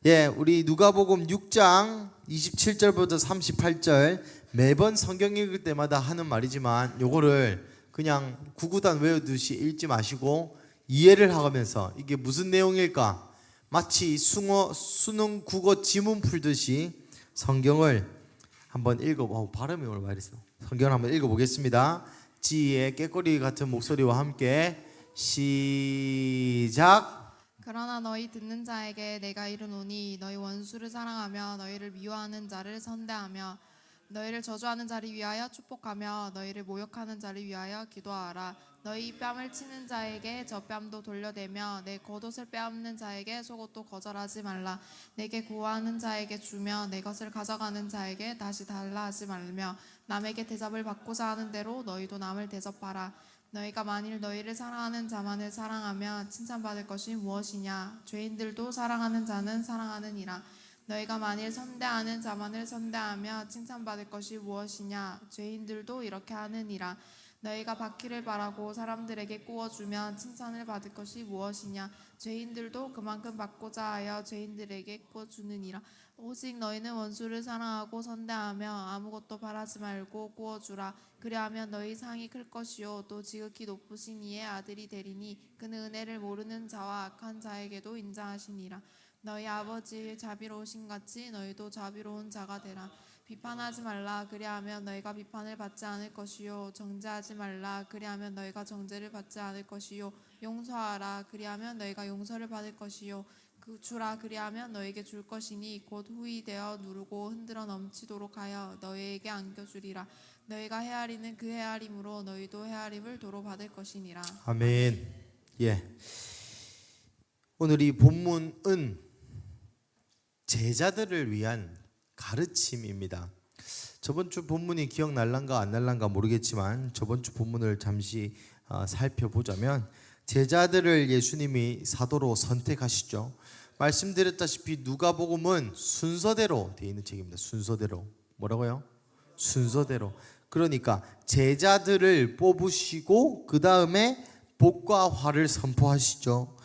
예, 우리 누가복음 6장 27절부터 38절 매번 성경 읽을 때마다 하는 말이지만 요거를 그냥 구구단 외우듯이 읽지 마시고 이해를 하면서 이게 무슨 내용일까? 마치 수능 국어 지문 풀듯이 성경을 한번 발음이 오늘 말했어. 성경을 한번 읽어보겠습니다. 지혜의 깨꼬리 같은 목소리와 함께 시작. 그러나 너희 듣는 자에게 내가 이르노니 너희 원수를 사랑하며 너희를 미워하는 자를 선대하며 너희를 저주하는 자를 위하여 축복하며 너희를 모욕하는 자를 위하여 기도하라. 너희 뺨을 치는 자에게 저 뺨도 돌려대며 내 겉옷을 빼앗는 자에게 속옷도 거절하지 말라. 내게 구하는 자에게 주며 내 것을 가져가는 자에게 다시 달라 하지 말며 남에게 대접을 받고자 하는 대로 너희도 남을 대접하라. 너희가 만일 너희를 사랑하는 자만을 사랑하며 칭찬받을 것이 무엇이냐? 죄인들도 사랑하는 자는 사랑하느니라. 너희가 만일 선대하는 자만을 선대하며 칭찬받을 것이 무엇이냐? 죄인들도 이렇게 하느니라. 너희가 받기를 바라고 사람들에게 꾸어주면 칭찬을 받을 것이 무엇이냐? 죄인들도 그만큼 받고자 하여 죄인들에게 꾸어주느니라. 오직 너희는 원수를 사랑하고 선대하며 아무것도 바라지 말고 꾸어주라. 그리하면 너희 상이 클 것이요 또 지극히 높으신 이의 아들이 되리니 그는 은혜를 모르는 자와 악한 자에게도 인자하시니라. 너희 아버지 자비로우신 같이 너희도 자비로운 자가 되라. 비판하지 말라. 그리하면 너희가 비판을 받지 않을 것이요 정죄하지 말라. 그리하면 너희가 정죄를 받지 않을 것이요 용서하라. 그리하면 너희가 용서를 받을 것이요 주라. 그리하면 너에게 줄 것이니 곧 후히 되어 누르고 흔들어 넘치도록 하여 너희에게 안겨주리라. 너희가 헤아리는 그 헤아림으로 너희도 헤아림을 도로 받을 것이니라. 아멘. 예. 오늘 이 본문은 제자들을 위한 가르침입니다. 저번 주 본문이 기억날란가 안 날란가 모르겠지만 저번 주 본문을 잠시 살펴보자면 제자들을 예수님이 사도로 선택하시죠. 말씀드렸다시피 누가복음은 순서대로 되어 있는 책입니다. 순서대로. 뭐라고요? 순서대로. 그러니까 제자들을 뽑으시고 그 다음에 복과 화를 선포하시죠.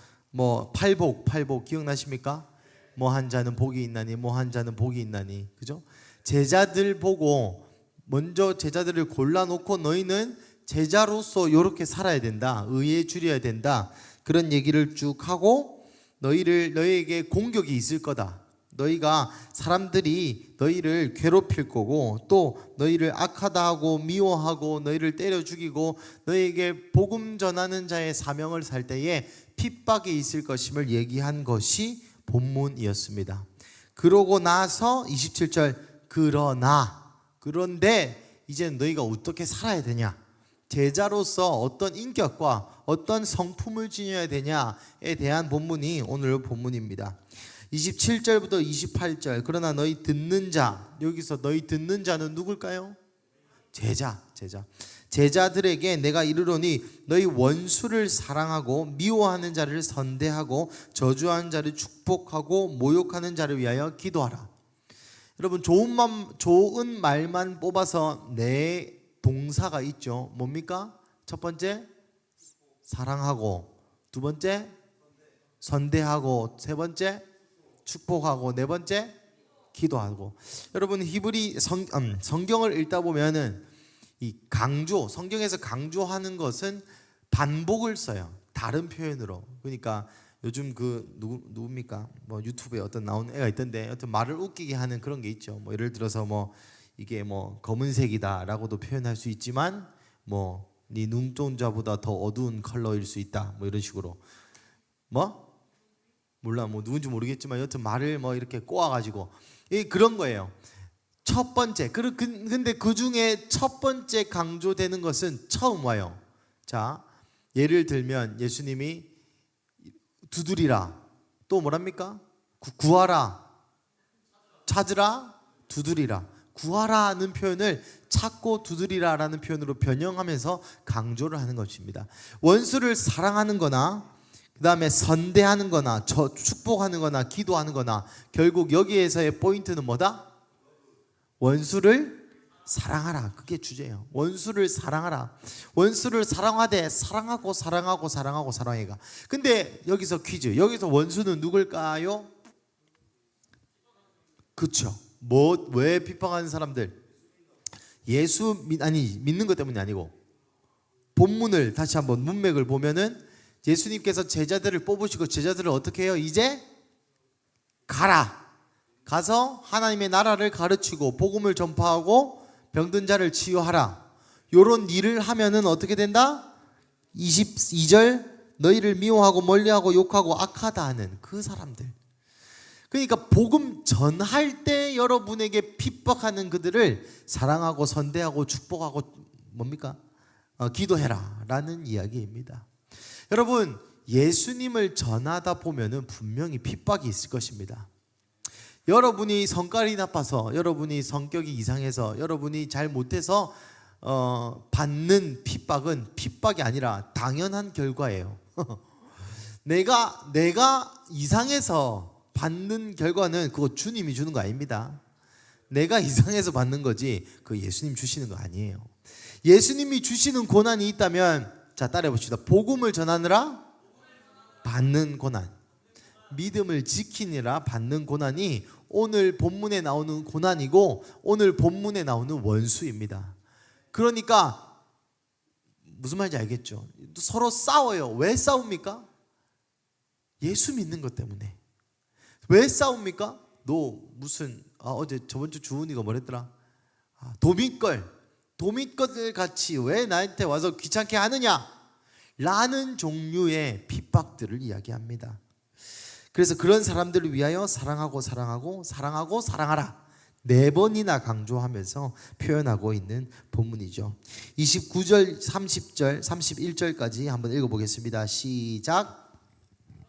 팔복 기억나십니까? 뭐 한 자는 복이 있나니 뭐 한 자는 복이 있나니, 그죠? 제자들 보고 먼저 제자들을 골라놓고 너희는 제자로서 이렇게 살아야 된다, 의에 줄여야 된다, 그런 얘기를 쭉 하고 너희에게 공격이 있을 거다. 너희가 사람들이 너희를 괴롭힐 거고 또 너희를 악하다 하고 미워하고 너희를 때려 죽이고 너희에게 복음 전하는 자의 사명을 살 때에 핍박이 있을 것임을 얘기한 것이 본문이었습니다. 그러고 나서 27절 그런데 이제 너희가 어떻게 살아야 되냐, 제자로서 어떤 인격과 어떤 성품을 지녀야 되냐에 대한 본문이 오늘 본문입니다. 27절부터 28절 그러나 너희 듣는 자, 여기서 너희 듣는 자는 누굴까요? 제자들에게 내가 이르노니 너희 원수를 사랑하고 미워하는 자를 선대하고 저주하는 자를 축복하고 모욕하는 자를 위하여 기도하라. 여러분 좋은 말만 뽑아서 네 동사가 있죠. 뭡니까? 첫 번째 사랑하고, 두 번째 선대하고, 세 번째 축복하고, 네 번째 기도하고. 여러분 히브리 성경을 읽다 보면은 이 성경에서 강조하는 것은 반복을 써요. 다른 표현으로. 그러니까 요즘 누굽니까? 유튜브에 나온 애가 있던데 어떤 말을 웃기게 하는 그런 게 있죠. 예를 들어서 이게 검은색이다라고도 표현할 수 있지만 네 눈동자보다 더 어두운 컬러일 수 있다. 이런 식으로. 몰라. 누군지 모르겠지만 여튼 말을 이렇게 꼬아가지고 그런 거예요. 첫 번째. 근데 그 중에 첫 번째 강조되는 것은 처음 와요. 자, 예를 들면 예수님이 두드리라. 또 뭐랍니까? 구하라. 찾으라. 두드리라. 구하라는 표현을 찾고 두드리라라는 표현으로 변형하면서 강조를 하는 것입니다. 원수를 사랑하는 거나 그 다음에 선대하는 거나 축복하는 거나 기도하는 거나 결국 여기에서의 포인트는 뭐다? 원수를 사랑하라. 그게 주제예요. 원수를 사랑하라. 원수를 사랑하되 사랑하고 사랑해가. 근데 여기서 퀴즈. 여기서 원수는 누굴까요? 그렇죠. 왜 핍박하는 사람들? 믿는 것 때문이 아니고, 본문을 다시 한번 문맥을 보면은 예수님께서 제자들을 뽑으시고 제자들을 어떻게 해요? 이제 가라. 가서 하나님의 나라를 가르치고 복음을 전파하고 병든 자를 치유하라. 요런 일을 하면은 어떻게 된다? 22절, 너희를 미워하고 멀리하고 욕하고 악하다 하는 그 사람들. 그러니까 복음 전할 때 여러분에게 핍박하는 그들을 사랑하고 선대하고 축복하고 뭡니까? 기도해라 라는 이야기입니다. 여러분, 예수님을 전하다 보면은 분명히 핍박이 있을 것입니다. 여러분이 성깔이 나빠서, 여러분이 성격이 이상해서, 여러분이 잘 못해서 받는 핍박은 핍박이 아니라 당연한 결과예요. 내가 이상해서 받는 결과는 그거 주님이 주는 거 아닙니다. 내가 이상해서 받는 거지 그 예수님 주시는 거 아니에요. 예수님이 주시는 고난이 있다면, 자, 따라해 봅시다. 복음을 전하느라 받는 고난, 믿음을 지키느라 받는 고난이 오늘 본문에 나오는 고난이고 오늘 본문에 나오는 원수입니다. 그러니까 무슨 말인지 알겠죠? 서로 싸워요. 왜 싸웁니까? 예수 믿는 것 때문에. 왜 싸웁니까? 너 무슨 어제 저번 주 주은이가 뭐랬더라? 도민걸 같이 왜 나한테 와서 귀찮게 하느냐? 라는 종류의 핍박들을 이야기합니다. 그래서 그런 사람들을 위하여 사랑하고 사랑하라 4번이나 강조하면서 표현하고 있는 본문이죠. 29절, 30절, 31절까지 한번 읽어보겠습니다. 시작.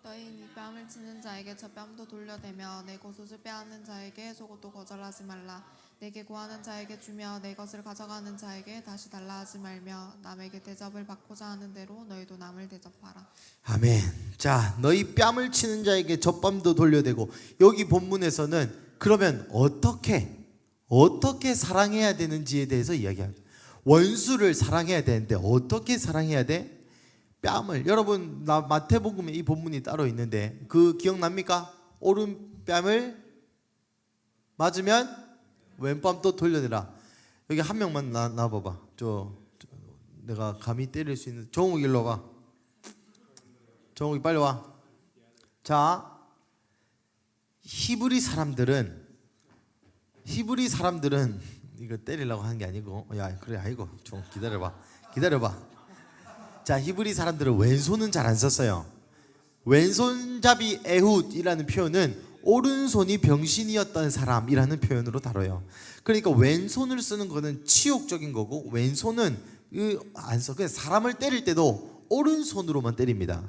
너희 네 뺨을 치는 자에게 저 뺨도 돌려대며 내 겉옷을 빼앗는 자에게 속옷도 거절하지 말라. 내게 구하는 자에게 주며 내 것을 가져가는 자에게 다시 달라 하지 말며 남에게 대접을 받고자 하는 대로 너희도 남을 대접하라. 아멘. 자, 너희 뺨을 치는 자에게 젖밤도 돌려대고, 여기 본문에서는 그러면 어떻게 사랑해야 되는지에 대해서 이야기합니다. 원수를 사랑해야 되는데 어떻게 사랑해야 돼? 뺨을. 여러분, 마태복음에 이 본문이 따로 있는데 그 기억납니까? 오른뺨을 맞으면 왼뺨 또 돌려내라. 여기 한 명만 나와봐봐. 내가 감히 때릴 수 있는 정욱이 일로 와봐. 정욱이 빨리 와. 자, 히브리 사람들은 이거 때리려고 하는 게 아니고, 야 그래, 아이고 좀 기다려봐. 자, 히브리 사람들은 왼손은 잘 안 썼어요. 왼손잡이 에훗이라는 표현은 오른손이 병신이었던 사람이라는 표현으로 다뤄요. 그러니까 왼손을 쓰는 거는 치욕적인 거고, 왼손은 안 써. 그냥 사람을 때릴 때도 오른손으로만 때립니다.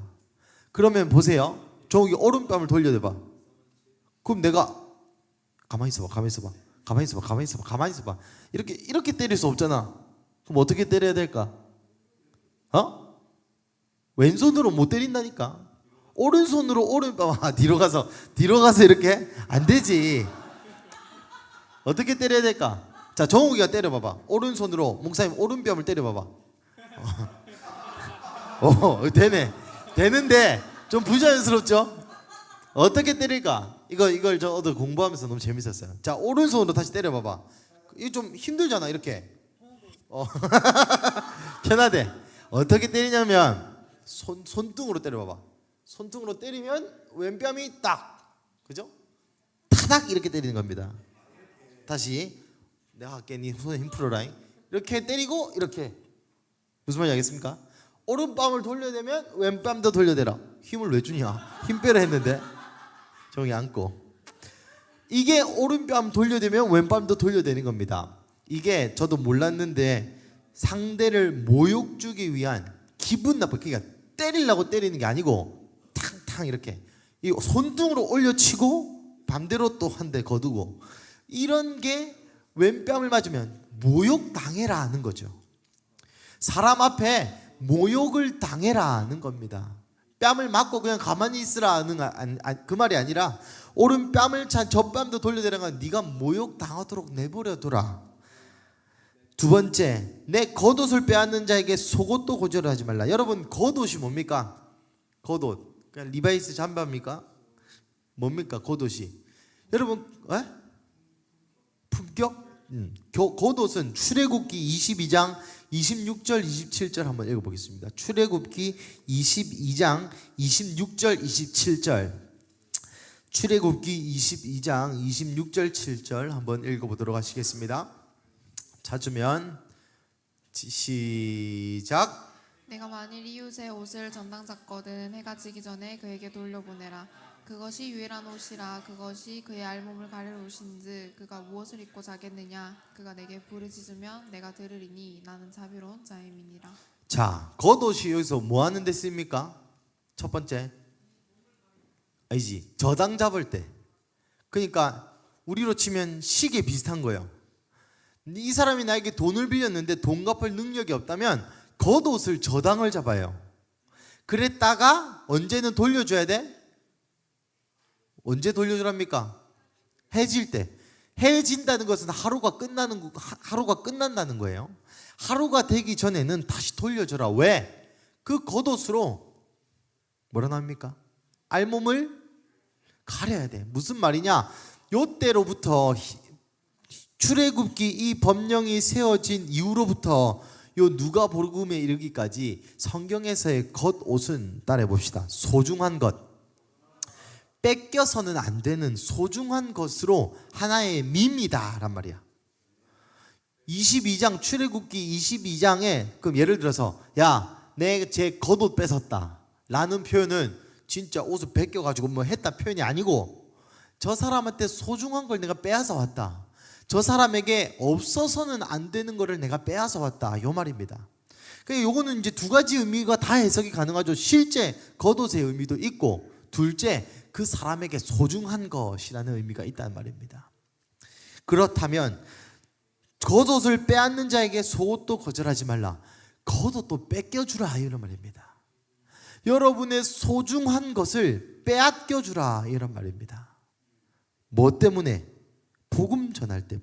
그러면 보세요. 저기 오른뺨을 돌려대봐. 그럼 내가 가만히 있어봐. 이렇게 때릴 수 없잖아. 그럼 어떻게 때려야 될까? 왼손으로 못 때린다니까. 오른손으로 오른뺨 뒤로 가서 이렇게 안 되지. 어떻게 때려야 될까? 자, 정욱이가 때려봐봐. 오른손으로 목사님 오른뺨을 때려봐봐. 되는데 좀 부자연스럽죠? 어떻게 때릴까? 이걸 저 어제 공부하면서 너무 재밌었어요. 자, 오른손으로 다시 때려봐봐. 이거 좀 힘들잖아, 이렇게. 편하대. 어떻게 때리냐면 손등으로 때려봐봐. 손등으로 때리면 왼뺨이 딱, 그죠? 타닥 이렇게 때리는 겁니다. 다시 내가 할게. 네 손에 힘 풀어라. 이렇게 때리고 이렇게. 무슨 말인지 알겠습니까? 오른뺨을 돌려대면 왼뺨도 돌려대라. 힘을 왜 주냐? 힘 빼라 했는데. 정이 안고. 이게 오른뺨 돌려대면 왼뺨도 돌려대는 겁니다. 이게 저도 몰랐는데 상대를 모욕 주기 위한 기분 나쁘게, 그러니까 때리려고 때리는 게 아니고 탕탕 이렇게 이 손등으로 올려치고 반대로 또 한 대 거두고, 이런 게 왼뺨을 맞으면 모욕 당해라 하는 거죠. 사람 앞에 모욕을 당해라 하는 겁니다. 뺨을 맞고 그냥 가만히 있으라 하는 그 말이 아니라, 오른뺨을 찬 젖뺨도 돌려대라가 네가 모욕 당하도록 내버려둬라. 두 번째, 내 겉옷을 빼앗는 자에게 속옷도 거절하지 말라. 여러분, 겉옷이 뭡니까? 겉옷 그냥 리바이스 잠바입니까? 뭡니까 겉옷이? 여러분, 겉옷은 출애굽기 22장 26절 27절 한번 읽어보겠습니다. 출애굽기 22장 26절 27절 출애굽기 22장 26절 7절 한번 읽어보도록 하시겠습니다. 찾으면 시작. 내가 만일 이웃의 옷을 전당 잤거든 해가 지기 전에 그에게 돌려보내라. 그것이 유일한 옷이라. 그것이 그의 알몸을 가릴 옷인즉 그가 무엇을 입고 자겠느냐. 그가 내게 부르짖으면 내가 들으리니 나는 자비로운 자임이니라. 자, 겉옷이 여기서 뭐 하는 데 쓰입니까? 첫 번째, 아니지, 저당 잡을 때. 그러니까 우리로 치면 시계 비슷한 거예요. 이 사람이 나에게 돈을 빌렸는데 돈 갚을 능력이 없다면 겉옷을 저당을 잡아요. 그랬다가 언제는 돌려줘야 돼? 언제 돌려주랍니까? 해질 때. 해진다는 것은 하루가 끝난다는 거예요. 하루가 되기 전에는 다시 돌려줘라. 왜? 그 겉옷으로 뭐라 나옵니까? 알몸을 가려야 돼. 무슨 말이냐? 요때로부터 출애굽기 이 법령이 세워진 이후로부터 요 누가복음에 이르기까지 성경에서의 겉옷은 따라해 봅시다. 소중한 것, 뺏겨서는 안 되는 소중한 것으로 하나의 밈이다란 말이야. 22장 출애굽기 22장에 그럼 예를 들어서 야, 내 제 겉옷 뺏었다 라는 표현은 진짜 옷을 뺏겨가지고 뭐 했다 표현이 아니고 저 사람한테 소중한 걸 내가 빼앗아 왔다. 저 사람에게 없어서는 안 되는 거를 내가 빼앗아 왔다. 요 말입니다. 그러니까 요거는 이제 두 가지 의미가 다 해석이 가능하죠. 실제 겉옷의 의미도 있고 둘째 그 사람에게 소중한 것이라는 의미가 있다는 말입니다. 그렇다면 겉옷을 빼앗는 자에게 속옷도 거절하지 말라. 겉옷도 뺏겨주라 이런 말입니다. 여러분의 소중한 것을 빼앗겨주라 이런 말입니다. 뭐 때문에? 복음 전할 때.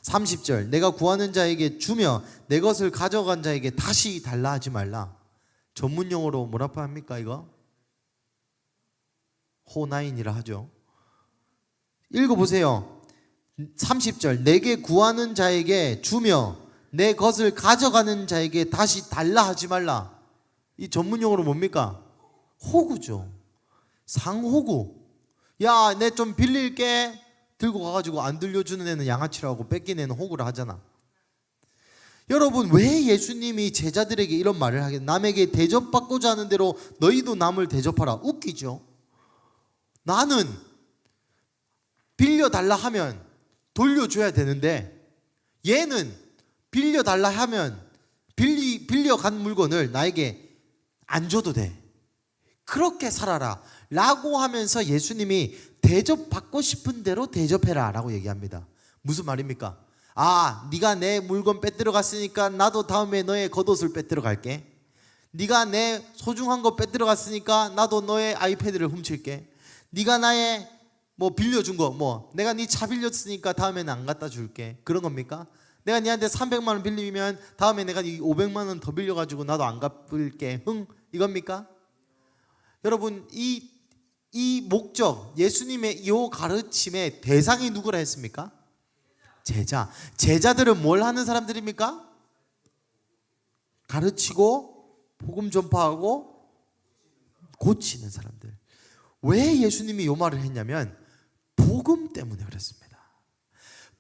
30절 내가 구하는 자에게 주며 내 것을 가져간 자에게 다시 달라 하지 말라. 전문 용어로 뭐라고 합니까 이거? 호나인이라 하죠. 읽어보세요. 30절 내게 구하는 자에게 주며 내 것을 가져가는 자에게 다시 달라 하지 말라. 이 전문 용어로 뭡니까? 호구죠. 상호구. 야, 내 좀 빌릴게. 들고 가가지고 안 들려주는 애는 양아치라고 뺏긴 애는 호구라 하잖아. 여러분 왜 예수님이 제자들에게 이런 말을 하겠? 남에게 대접받고자 하는 대로 너희도 남을 대접하라. 웃기죠. 나는 빌려달라 하면 돌려줘야 되는데 얘는 빌려달라 하면 빌려간 물건을 나에게 안 줘도 돼. 그렇게 살아라 라고 하면서 예수님이 대접받고 싶은 대로 대접해라 라고 얘기합니다. 무슨 말입니까? 아, 네가 내 물건 빼들어 갔으니까 나도 다음에 너의 겉옷을 빼들어 갈게. 네가 내 소중한 거 빼들어 갔으니까 나도 너의 아이패드를 훔칠게. 네가 나의 뭐 빌려준 거 뭐 내가 네 차 빌렸으니까 다음에는 안 갖다 줄게. 그런 겁니까? 내가 네한테 300만 원 빌리면 다음에 내가 500만 원 더 빌려가지고 나도 안 갚을게. 이겁니까? 여러분 이 목적 예수님의 이 가르침의 대상이 누구라 했습니까? 제자들은 뭘 하는 사람들입니까? 가르치고 복음 전파하고 고치는 사람들. 왜 예수님이 이 말을 했냐면 복음 때문에 그랬습니다.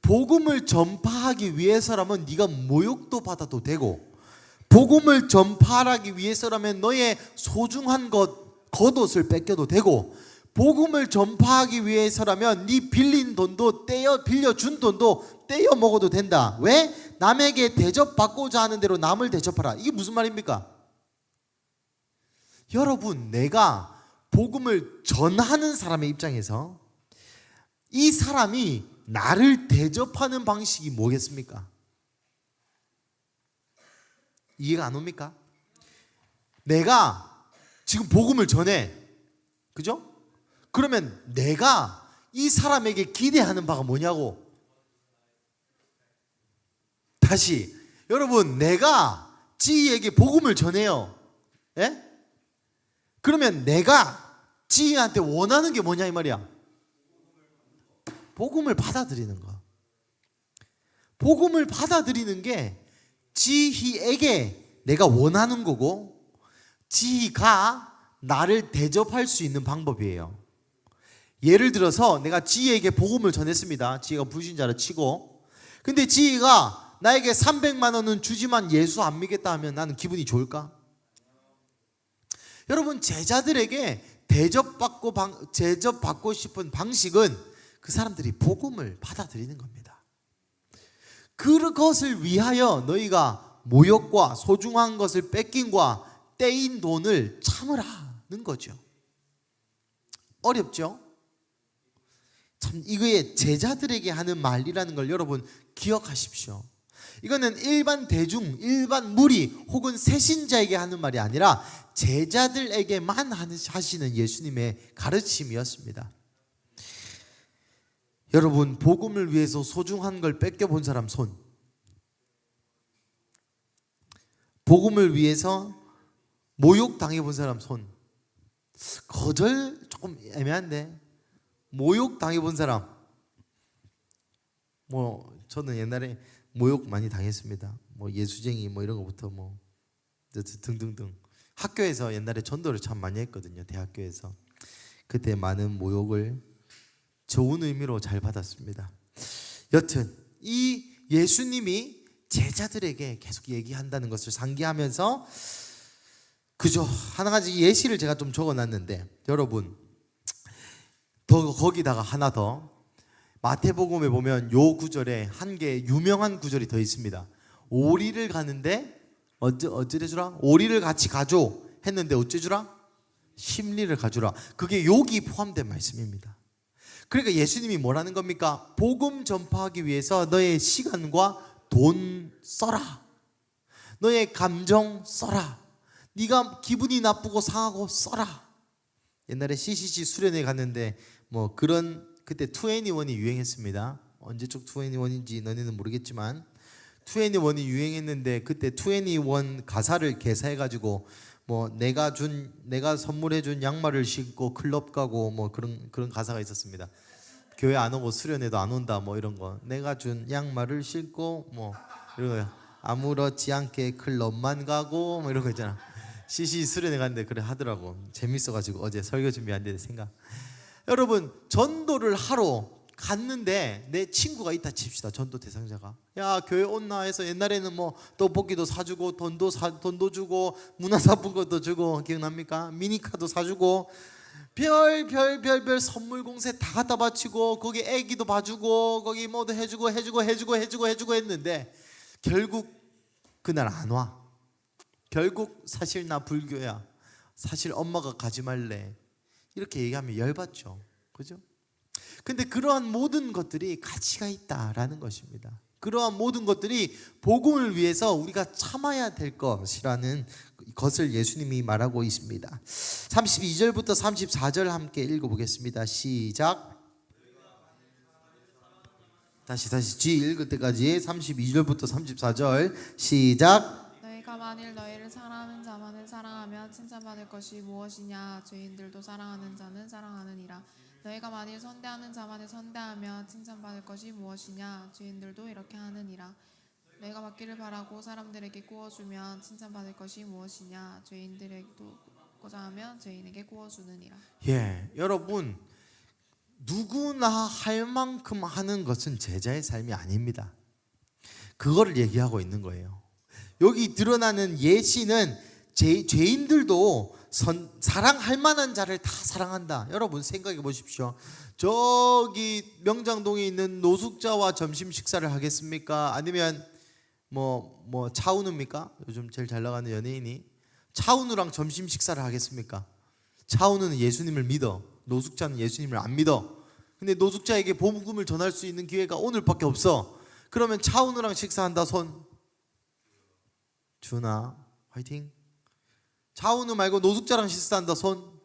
복음을 전파하기 위해서라면 네가 모욕도 받아도 되고 복음을 전파하기 위해서라면 너의 소중한 겉옷을 뺏겨도 되고 복음을 전파하기 위해서라면 네 빌린 돈도 빌려준 돈도 떼어 먹어도 된다. 왜? 남에게 대접받고자 하는 대로 남을 대접하라. 이게 무슨 말입니까? 여러분 내가 복음을 전하는 사람의 입장에서 이 사람이 나를 대접하는 방식이 뭐겠습니까? 이해가 안 옵니까? 내가 지금 복음을 전해. 그죠? 그러면 내가 이 사람에게 기대하는 바가 뭐냐고. 다시 여러분 내가 지희에게 복음을 전해요. 예? 그러면 내가 지희한테 원하는 게 뭐냐 이 말이야. 복음을 받아들이는 거. 복음을 받아들이는 게 지희에게 내가 원하는 거고 지희가 나를 대접할 수 있는 방법이에요. 예를 들어서 내가 지희에게 복음을 전했습니다. 지희가 불신자를 치고. 근데 지희가 나에게 300만 원은 주지만 예수 안 믿겠다 하면 나는 기분이 좋을까? 여러분, 제자들에게 대접받고 싶은 방식은 그 사람들이 복음을 받아들이는 겁니다. 그것을 위하여 너희가 모욕과 소중한 것을 뺏김과 떼인 돈을 참으라는 거죠. 어렵죠? 참, 이거에 제자들에게 하는 말이라는 걸 여러분 기억하십시오. 이거는 일반 대중, 일반 무리 혹은 새신자에게 하는 말이 아니라 제자들에게만 하시는 예수님의 가르침이었습니다. 여러분, 복음을 위해서 소중한 걸 뺏겨본 사람 손. 복음을 위해서 모욕당해본 사람 손. 거절 조금 애매한데 모욕당해본 사람. 저는 옛날에 모욕 많이 당했습니다. 예수쟁이 이런 거부터 등등등. 학교에서 옛날에 전도를 참 많이 했거든요. 대학교에서. 그때 많은 모욕을 좋은 의미로 잘 받았습니다. 여튼 이 예수님이 제자들에게 계속 얘기한다는 것을 상기하면서 그죠? 한 가지 예시를 제가 좀 적어놨는데 여러분 거기다가 하나 더 마태복음에 보면 요 구절에 한 개 유명한 구절이 더 있습니다. 오리를 가는데 어찌래 주라? 오리를 같이 가줘 했는데 어찌 주라? 심리를 가주라. 그게 여기 포함된 말씀입니다. 그러니까 예수님이 뭐라는 겁니까? 복음 전파하기 위해서 너의 시간과 돈 써라. 너의 감정 써라. 네가 기분이 나쁘고 상하고 써라. 옛날에 CCC 수련회 갔는데 그때 2NE1이 유행했습니다. 언제적 2NE1인지 너네는 모르겠지만 2NE1이 유행했는데 그때 2NE1 가사를 개사해가지고 내가 선물해준 양말을 신고 클럽 가고 그런 가사가 있었습니다. 교회 안 오고 수련회도 안 온다 이런 거. 내가 준 양말을 신고 이런 거. 아무렇지 않게 클럽만 가고 이런 거 있잖아. CC 수련회 갔는데 그래 하더라고. 재밌어가지고 어제 설교 준비하는데 생각. 여러분, 전도를 하러 갔는데 내 친구가 있다 칩시다. 전도 대상자가. 야, 교회 온나 해서 옛날에는 떡볶이도 사주고 돈도 주고 문화사품 것도 주고 기억납니까? 미니카도 사주고 별 선물 공세 다 갖다 바치고 거기 애기도 봐주고 거기 뭐도 해주고 했는데 결국 그날 안 와. 결국 사실 나 불교야. 사실 엄마가 가지 말래. 이렇게 얘기하면 열받죠. 그죠? 근데 그러한 모든 것들이 가치가 있다라는 것입니다. 그러한 모든 것들이 복음을 위해서 우리가 참아야 될 것이라는 것을 예수님이 말하고 있습니다. 32절부터 34절 함께 읽어보겠습니다. 시작. 다시 G 읽을 때까지 32절부터 34절 시작. 너희가 만일 너희를 사랑하는 자만을 사랑하며 칭찬받을 것이 무엇이냐? 죄인들도 사랑하는 자는 사랑하느니라. 너희가 만일 선대하는 자만을 선대하며 칭찬받을 것이 무엇이냐? 죄인들도 이렇게 하느니라. 너희가 받기를 바라고 사람들에게 구워주면 칭찬받을 것이 무엇이냐? 죄인들에게도 구고자 하면 죄인에게 구워주느니라. 여러분, 누구나 할 만큼 하는 것은 제자의 삶이 아닙니다. 그거를 얘기하고 있는 거예요. 여기 드러나는 예시는 죄인들도 사랑할 만한 자를 다 사랑한다. 여러분 생각해 보십시오. 저기 명장동에 있는 노숙자와 점심 식사를 하겠습니까? 아니면 차은우입니까? 요즘 제일 잘 나가는 연예인이 차은우랑 점심 식사를 하겠습니까? 차은우는 예수님을 믿어. 노숙자는 예수님을 안 믿어. 근데 노숙자에게 복음을 전할 수 있는 기회가 오늘밖에 없어. 그러면 차은우랑 식사한다 손. 준아 화이팅. 차은우 말고 노숙자랑 식사한다 손.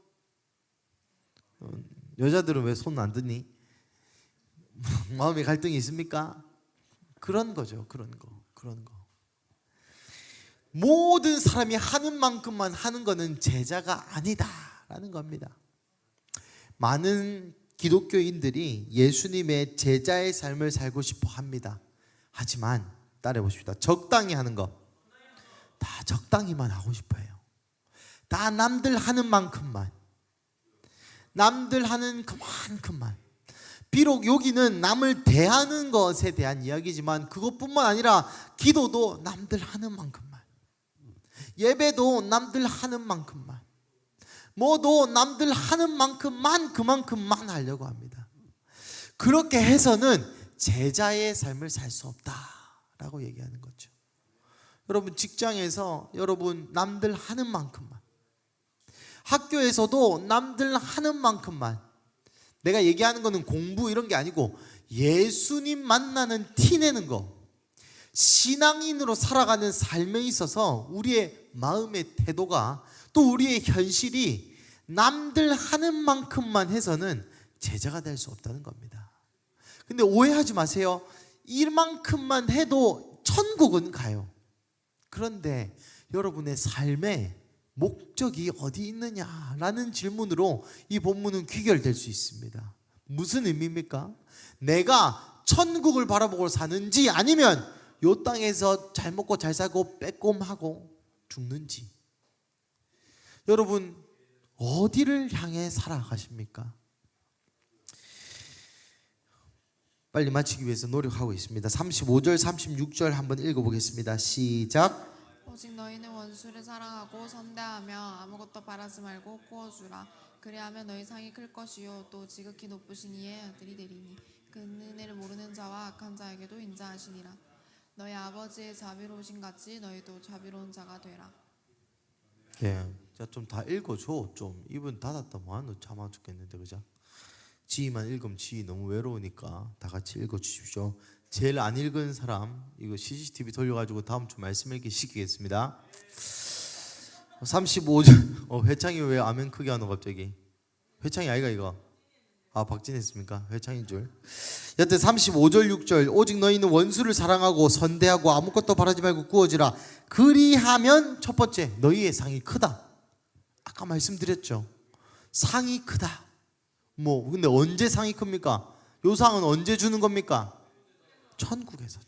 여자들은 왜 손 안 드니? 마음에 갈등이 있습니까? 그런 거죠. 그런 거. 모든 사람이 하는 만큼만 하는 거는 제자가 아니다라는 겁니다. 많은 기독교인들이 예수님의 제자의 삶을 살고 싶어 합니다. 하지만 따라해 보십시다. 적당히 하는 거 다 적당히만 하고 싶어요. 다 남들 하는 만큼만, 남들 하는 그만큼만. 비록 여기는 남을 대하는 것에 대한 이야기지만 그것뿐만 아니라 기도도 남들 하는 만큼만, 예배도 남들 하는 만큼만, 뭐도 남들 하는 만큼만, 그만큼만 하려고 합니다. 그렇게 해서는 제자의 삶을 살 수 없다라고 얘기하는 거죠. 여러분, 직장에서 여러분 남들 하는 만큼만, 학교에서도 남들 하는 만큼만, 내가 얘기하는 거는 공부 이런 게 아니고 예수님 만나는 티 내는 거, 신앙인으로 살아가는 삶에 있어서 우리의 마음의 태도가, 또 우리의 현실이 남들 하는 만큼만 해서는 제자가 될 수 없다는 겁니다. 근데 오해하지 마세요. 이만큼만 해도 천국은 가요. 그런데 여러분의 삶에 목적이 어디 있느냐라는 질문으로 이 본문은 귀결될 수 있습니다. 무슨 의미입니까? 내가 천국을 바라보고 사는지 아니면 이 땅에서 잘 먹고 잘 살고 빼꼼하고 죽는지. 여러분, 어디를 향해 살아가십니까? 빨리 마치기 위해서 노력하고 있습니다. 35절 36절 한번 읽어보겠습니다. 시작. 오직 너희는 원수를 사랑하고 선대하며 아무것도 바라지 말고 구워주라. 그리하면 너희 상이 클 것이요 또 지극히 높으신 이의 아들이 되리니 그 은혜를 모르는 자와 악한 자에게도 인자하시니라. 너희 아버지의 자비로우신 같이 너희도 자비로운 자가 되라. 예, 자, 좀 다 읽어줘. 좀 입은 닫았다 뭐하노. 참아 죽겠는데, 그죠? 지희만 읽으면 지희 너무 외로우니까 다 같이 읽어주십시오. 제일 안 읽은 사람 이거 CCTV 돌려가지고 다음 주 말씀 읽기 시키겠습니다. 35절. 회창이 왜 아멘 크게 하노 갑자기? 회창이 아이가 이거? 아, 박진했습니까? 회창인 줄. 여튼 35절 6절. 오직 너희는 원수를 사랑하고 선대하고 아무것도 바라지 말고 구워지라. 그리하면 첫 번째, 너희의 상이 크다. 아까 말씀드렸죠. 상이 크다. 뭐 근데 언제 상이 큽니까? 요 상은 언제 주는 겁니까? 천국에서.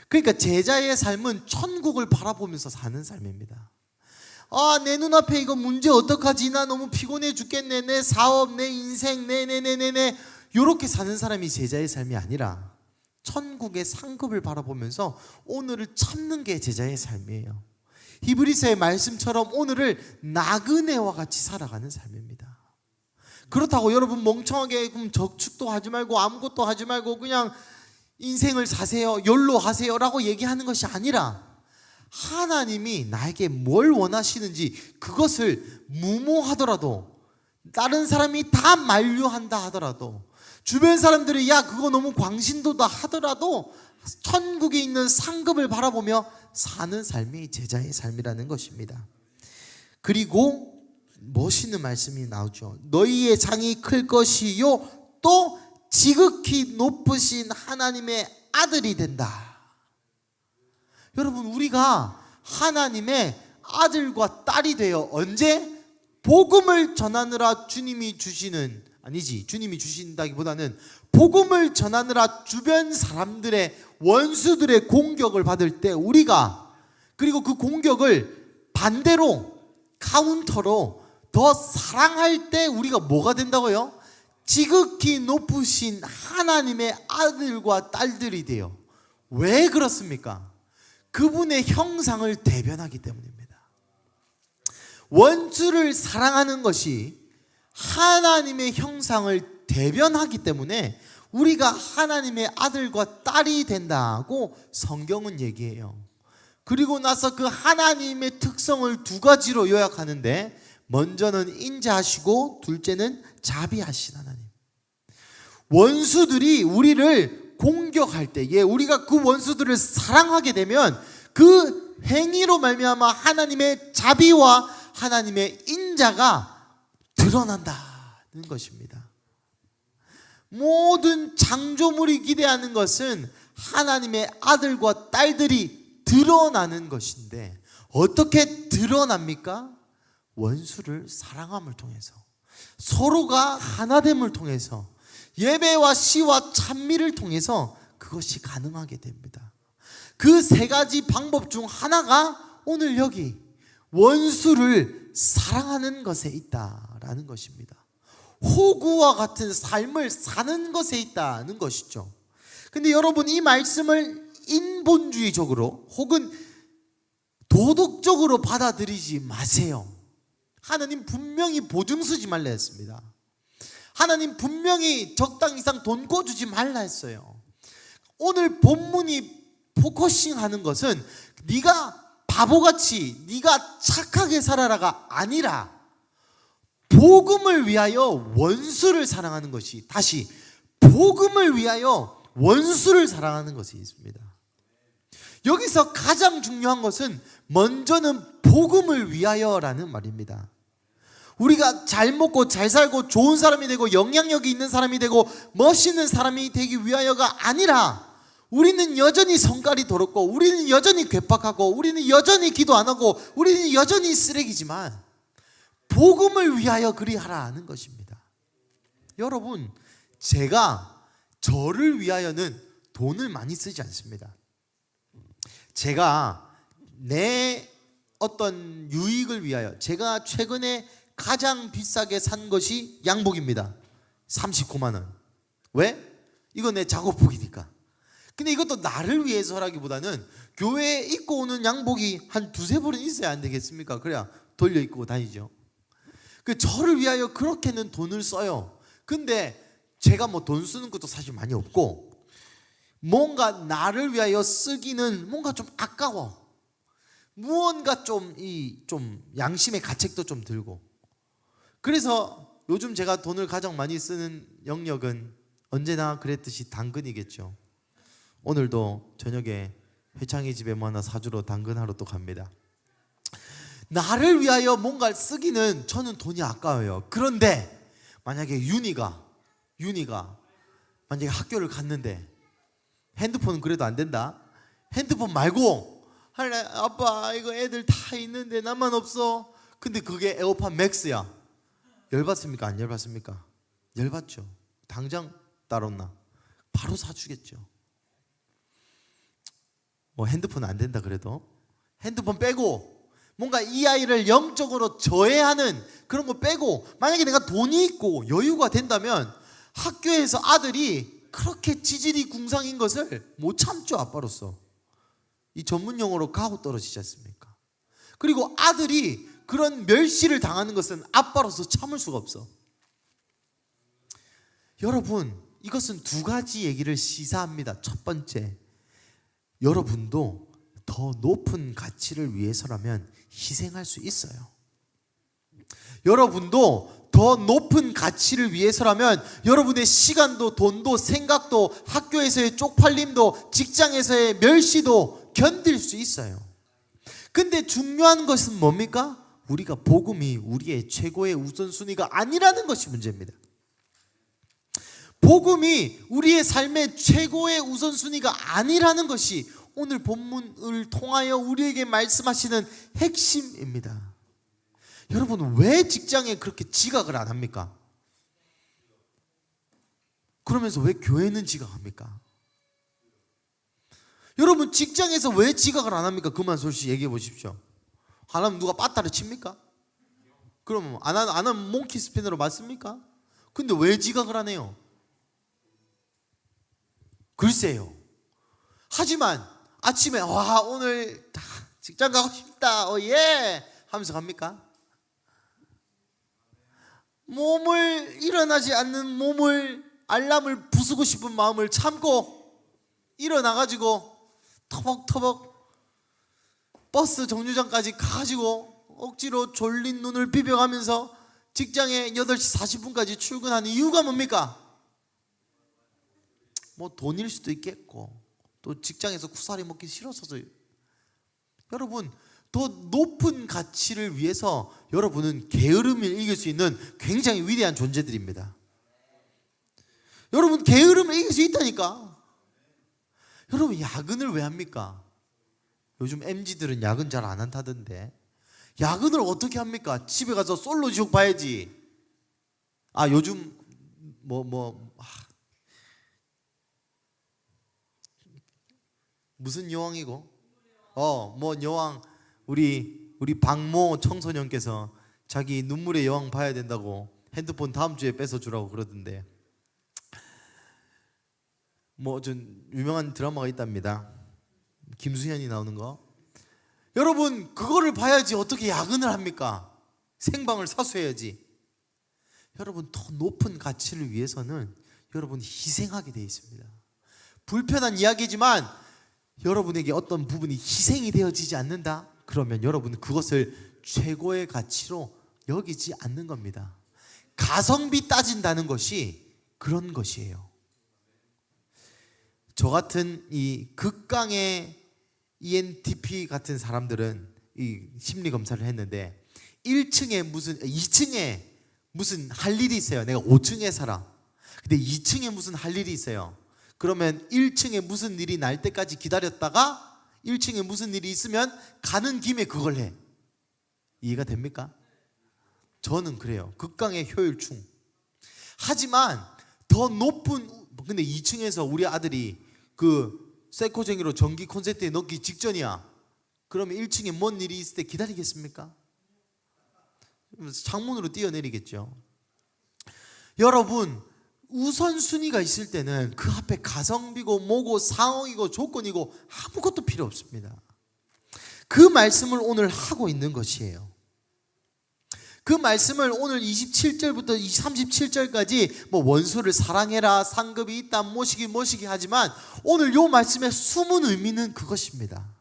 그러니까 제자의 삶은 천국을 바라보면서 사는 삶입니다. 아, 내 눈앞에 이거 문제 어떡하지? 나 너무 피곤해 죽겠네. 내 사업, 내 인생, 네네네네네. 이렇게 사는 사람이 제자의 삶이 아니라 천국의 상급을 바라보면서 오늘을 참는 게 제자의 삶이에요. 히브리서의 말씀처럼 오늘을 나그네와 같이 살아가는 삶입니다. 그렇다고 여러분 멍청하게 적축도 하지 말고 아무것도 하지 말고 그냥 인생을 사세요, 욜로 하세요 라고 얘기하는 것이 아니라 하나님이 나에게 뭘 원하시는지 그것을 무모하더라도, 다른 사람이 다 만류한다 하더라도, 주변 사람들이 야 그거 너무 광신도다 하더라도 천국에 있는 상급을 바라보며 사는 삶이 제자의 삶이라는 것입니다. 그리고 멋있는 말씀이 나오죠. 너희의 상이 클 것이요 또 지극히 높으신 하나님의 아들이 된다. 여러분, 우리가 하나님의 아들과 딸이 되어 언제? 복음을 전하느라 주님이 주시는, 아니지, 주님이 주신다기보다는 복음을 전하느라 주변 사람들의, 원수들의 공격을 받을 때 우리가, 그리고 그 공격을 반대로 카운터로 더 사랑할 때 우리가 뭐가 된다고요? 지극히 높으신 하나님의 아들과 딸들이 돼요. 왜 그렇습니까? 그분의 형상을 대변하기 때문입니다. 원수를 사랑하는 것이 하나님의 형상을 대변하기 때문에 우리가 하나님의 아들과 딸이 된다고 성경은 얘기해요. 그리고 나서 그 하나님의 특성을 두 가지로 요약하는데, 먼저는 인자하시고 둘째는 자비하신 하나님. 원수들이 우리를 공격할 때에 우리가 그 원수들을 사랑하게 되면 그 행위로 말미암아 하나님의 자비와 하나님의 인자가 드러난다는 것입니다. 모든 창조물이 기대하는 것은 하나님의 아들과 딸들이 드러나는 것인데, 어떻게 드러납니까? 원수를 사랑함을 통해서. 서로가 하나됨을 통해서 예배와 시와 찬미를 통해서 그것이 가능하게 됩니다. 그 세 가지 방법 중 하나가 오늘 여기 원수를 사랑하는 것에 있다라는 것입니다. 호구와 같은 삶을 사는 것에 있다는 것이죠. 근데 여러분, 이 말씀을 인본주의적으로 혹은 도덕적으로 받아들이지 마세요. 하나님 분명히 보증 쓰지 말라 했습니다. 하나님 분명히 적당 이상 돈 꿔주지 말라 했어요. 오늘 본문이 포커싱하는 것은 네가 바보같이 네가 착하게 살아라가 아니라 복음을 위하여 원수를 사랑하는 것이, 다시 복음을 위하여 원수를 사랑하는 것이 있습니다. 여기서 가장 중요한 것은 먼저는 복음을 위하여라는 말입니다. 우리가 잘 먹고 잘 살고 좋은 사람이 되고 영향력이 있는 사람이 되고 멋있는 사람이 되기 위하여가 아니라, 우리는 여전히 성깔이 더럽고 우리는 여전히 괴팍하고 우리는 여전히 기도 안 하고 우리는 여전히 쓰레기지만 복음을 위하여 그리하라는 것입니다. 여러분, 제가 저를 위하여는 돈을 많이 쓰지 않습니다. 제가 내 어떤 유익을 위하여 제가 최근에 가장 비싸게 산 것이 양복입니다. 39만 원. 왜? 이거 내 작업복이니까. 근데 이것도 나를 위해서라기보다는 교회에 입고 오는 양복이 한 두세 벌은 있어야 안 되겠습니까? 그래야 돌려 입고 다니죠. 그 저를 위하여 그렇게는 돈을 써요. 근데 제가 뭐 돈 쓰는 것도 사실 많이 없고, 뭔가 나를 위하여 쓰기는 뭔가 좀 아까워. 무언가 좀 양심의 가책도 좀 들고. 그래서 요즘 제가 돈을 가장 많이 쓰는 영역은 언제나 그랬듯이 당근이겠죠. 오늘도 저녁에 회창이 집에 뭐 하나 사주러 당근하러 또 갑니다. 나를 위하여 뭔가를 쓰기는 저는 돈이 아까워요. 그런데 만약에 윤희가 만약에 학교를 갔는데 핸드폰은 그래도 안 된다. 핸드폰 말고 할래, 아빠 이거 애들 다 있는데 나만 없어. 근데 그게 에어팟 맥스야. 열받습니까? 안 열받습니까? 열받죠. 당장 따라온나? 바로 사주겠죠. 뭐 핸드폰 안 된다 그래도 핸드폰 빼고 뭔가 이 아이를 영적으로 저해하는 그런 거 빼고, 만약에 내가 돈이 있고 여유가 된다면 학교에서 아들이 그렇게 지질이 궁상인 것을 못 참죠. 아빠로서 이 전문 용어로 가고 떨어지지 않습니까? 그리고 아들이 그런 멸시를 당하는 것은 아빠로서 참을 수가 없어. 여러분, 이것은 두 가지 얘기를 시사합니다. 첫 번째, 여러분도 더 높은 가치를 위해서라면 희생할 수 있어요. 여러분도 더 높은 가치를 위해서라면 여러분의 시간도 돈도 생각도 학교에서의 쪽팔림도 직장에서의 멸시도 견딜 수 있어요. 근데 중요한 것은 뭡니까? 우리가 복음이 우리의 최고의 우선순위가 아니라는 것이 문제입니다. 복음이 우리의 삶의 최고의 우선순위가 아니라는 것이 오늘 본문을 통하여 우리에게 말씀하시는 핵심입니다. 여러분, 왜 직장에 그렇게 지각을 안 합니까? 그러면서 왜 교회는 지각합니까? 여러분, 직장에서 왜 지각을 안 합니까? 그만 솔직히 얘기해 보십시오. 안 하면 누가 빠따를 칩니까? 그럼 안 하면 몽키 스피너로 맞습니까? 근데 왜 지각을 안 해요? 글쎄요. 하지만 아침에 와 오늘 직장 가고 싶다 예 하면서 갑니까? 몸을 일어나지 않는 몸을 알람을 부수고 싶은 마음을 참고 일어나가지고 터벅터벅 버스 정류장까지 가가지고 억지로 졸린 눈을 비벼가면서 직장에 8시 40분까지 출근하는 이유가 뭡니까? 뭐 돈일 수도 있겠고 또 직장에서 쿠사리 먹기 싫어서도. 여러분, 더 높은 가치를 위해서 여러분은 게으름을 이길 수 있는 굉장히 위대한 존재들입니다. 여러분, 게으름을 이길 수 있다니까. 여러분, 야근을 왜 합니까? 요즘 MZ들은 야근 잘 안 한다던데. 야근을 어떻게 합니까? 집에 가서 솔로 지옥 봐야지. 요즘 무슨 여왕이고? 여왕 우리 박모 청소년께서 자기 눈물의 여왕 봐야 된다고 핸드폰 다음 주에 뺏어 주라고 그러던데. 좀 유명한 드라마가 있답니다. 김수현이 나오는 거. 여러분, 그거를 봐야지 어떻게 야근을 합니까? 생방을 사수해야지. 여러분, 더 높은 가치를 위해서는 여러분 희생하게 되어 있습니다. 불편한 이야기지만 여러분에게 어떤 부분이 희생이 되어지지 않는다? 그러면 여러분은 그것을 최고의 가치로 여기지 않는 겁니다. 가성비 따진다는 것이 그런 것이에요. 저 같은 이 극강의 ENTP 같은 사람들은 이 심리 검사를 했는데 2층에 무슨 할 일이 있어요. 내가 5층에 살아. 근데 2층에 무슨 할 일이 있어요. 그러면 1층에 무슨 일이 날 때까지 기다렸다가 1층에 무슨 일이 있으면 가는 김에 그걸 해. 이해가 됩니까? 저는 그래요. 극강의 효율충. 하지만 더 높은, 근데 2층에서 우리 아들이 그 세코쟁이로 전기 콘센트에 넣기 직전이야. 그러면 1층에 뭔 일이 있을 때 기다리겠습니까? 창문으로 뛰어내리겠죠. 여러분, 우선순위가 있을 때는 그 앞에 가성비고 뭐고 상황이고 조건이고 아무것도 필요 없습니다. 그 말씀을 오늘 하고 있는 것이에요. 그 말씀을 오늘 27절부터 37절까지 원수를 사랑해라, 상급이 있다, 뭐시기 하지만 오늘 이 말씀의 숨은 의미는 그것입니다.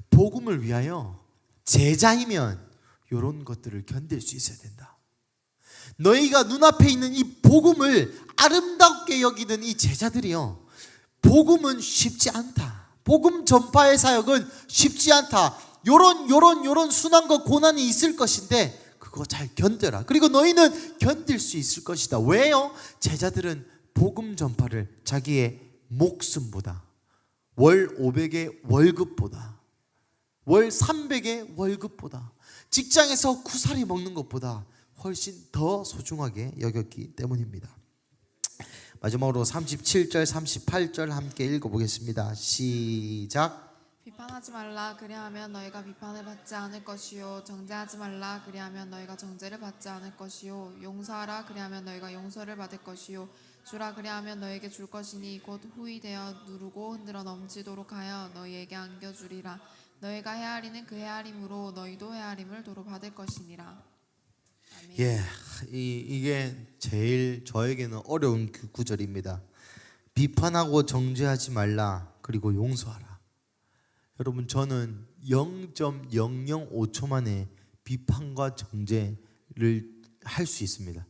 복음을 위하여 제자이면 이런 것들을 견딜 수 있어야 된다. 너희가 눈앞에 있는 이 복음을 아름답게 여기는 이 제자들이요, 복음은 쉽지 않다. 복음 전파의 사역은 쉽지 않다. 요런 순환과 고난이 있을 것인데 그거 잘 견뎌라. 그리고 너희는 견딜 수 있을 것이다. 왜요? 제자들은 복음 전파를 자기의 목숨보다, 월 500의 월급보다, 월 300의 월급보다, 직장에서 구사리 먹는 것보다 훨씬 더 소중하게 여겼기 때문입니다. 마지막으로 37절 38절 함께 읽어보겠습니다. 시작. 비판하지 말라, 그리하면 너희가 비판을 받지 않을 것이요. 정죄하지 말라, 그리하면 너희가 정죄를 받지 않을 것이요. 용서하라, 그리하면 너희가 용서를 받을 것이요. 주라, 그리하면 너희에게 줄 것이니 곧 후히 되어 누르고 흔들어 넘치도록 하여 너희에게 안겨주리라. 너희가 헤아리는 그 헤아림으로 너희도 헤아림을 도로 받을 것이니라. 아멘. 예, 이게 제일 저에게는 어려운 그 구절입니다. 비판하고 정죄하지 말라, 그리고 용서하라. 여러분, 저는 0.005초 만에 비판과 정죄를 할 수 있습니다.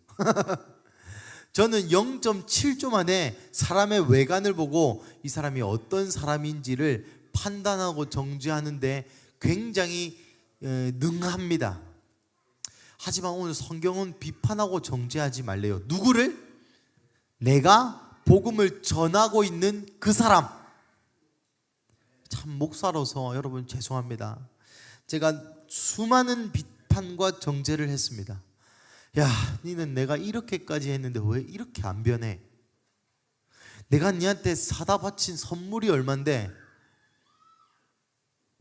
저는 0.7초 만에 사람의 외관을 보고 이 사람이 어떤 사람인지를 판단하고 정죄하는데 굉장히 능합니다. 하지만 오늘 성경은 비판하고 정죄하지 말래요. 누구를? 내가 복음을 전하고 있는 그 사람. 참 목사로서 여러분 죄송합니다. 제가 수많은 비판과 정죄를 했습니다. 야, 니는 내가 이렇게까지 했는데 왜 이렇게 안 변해? 내가 니한테 사다 바친 선물이 얼만데,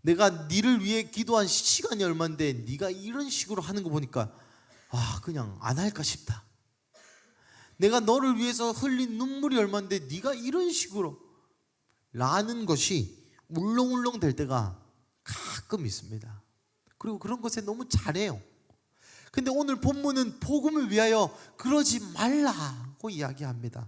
내가 니를 위해 기도한 시간이 얼만데 니가 이런 식으로 하는 거 보니까 그냥 안 할까 싶다. 내가 너를 위해서 흘린 눈물이 얼만데 니가 이런 식으로 라는 것이 울렁울렁 될 때가 가끔 있습니다. 그리고 그런 것에 너무 잘해요. 근데 오늘 본문은 복음을 위하여 그러지 말라고 이야기합니다.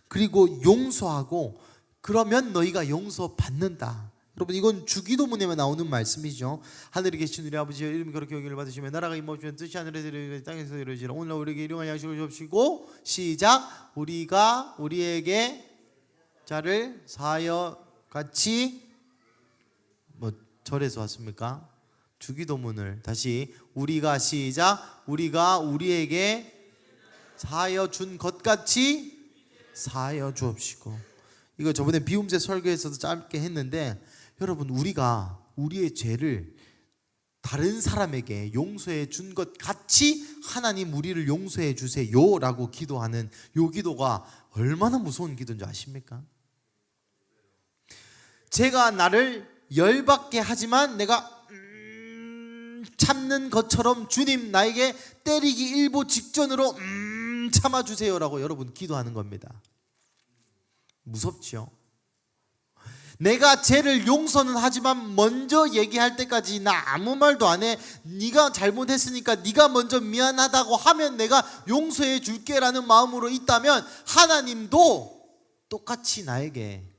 그리고 용서하고 그러면 너희가 용서받는다. 여러분, 이건 주기도문에만 나오는 말씀이죠. 하늘에 계신 우리 아버지여, 이름이 거룩히 여기를 받으시며 나라가 임하시면 뜻이 하늘에서 이루어지고 땅에서 이루어지라. 오늘 우리에게 일용할 양식을 주옵시고, 시작. 우리가 우리에게 자를 사하여 같이, 절에서 왔습니까? 주기도문을 다시, 우리가, 시작. 우리가 우리에게 사하여 준 것 같이 사하여 주옵시고. 이거 저번에 비움새 설교에서도 짧게 했는데, 여러분, 우리가 우리의 죄를 다른 사람에게 용서해 준 것 같이 하나님 우리를 용서해 주세요 라고 기도하는 요 기도가 얼마나 무서운 기도인지 아십니까? 제가 나를 열받게 하지만 내가 참는 것처럼 주님 나에게 때리기 일보 직전으로 참아주세요 라고 여러분 기도하는 겁니다. 무섭죠? 내가 죄를 용서는 하지만 먼저 얘기할 때까지 나 아무 말도 안 해. 네가 잘못했으니까 네가 먼저 미안하다고 하면 내가 용서해 줄게라는 마음으로 있다면 하나님도 똑같이 나에게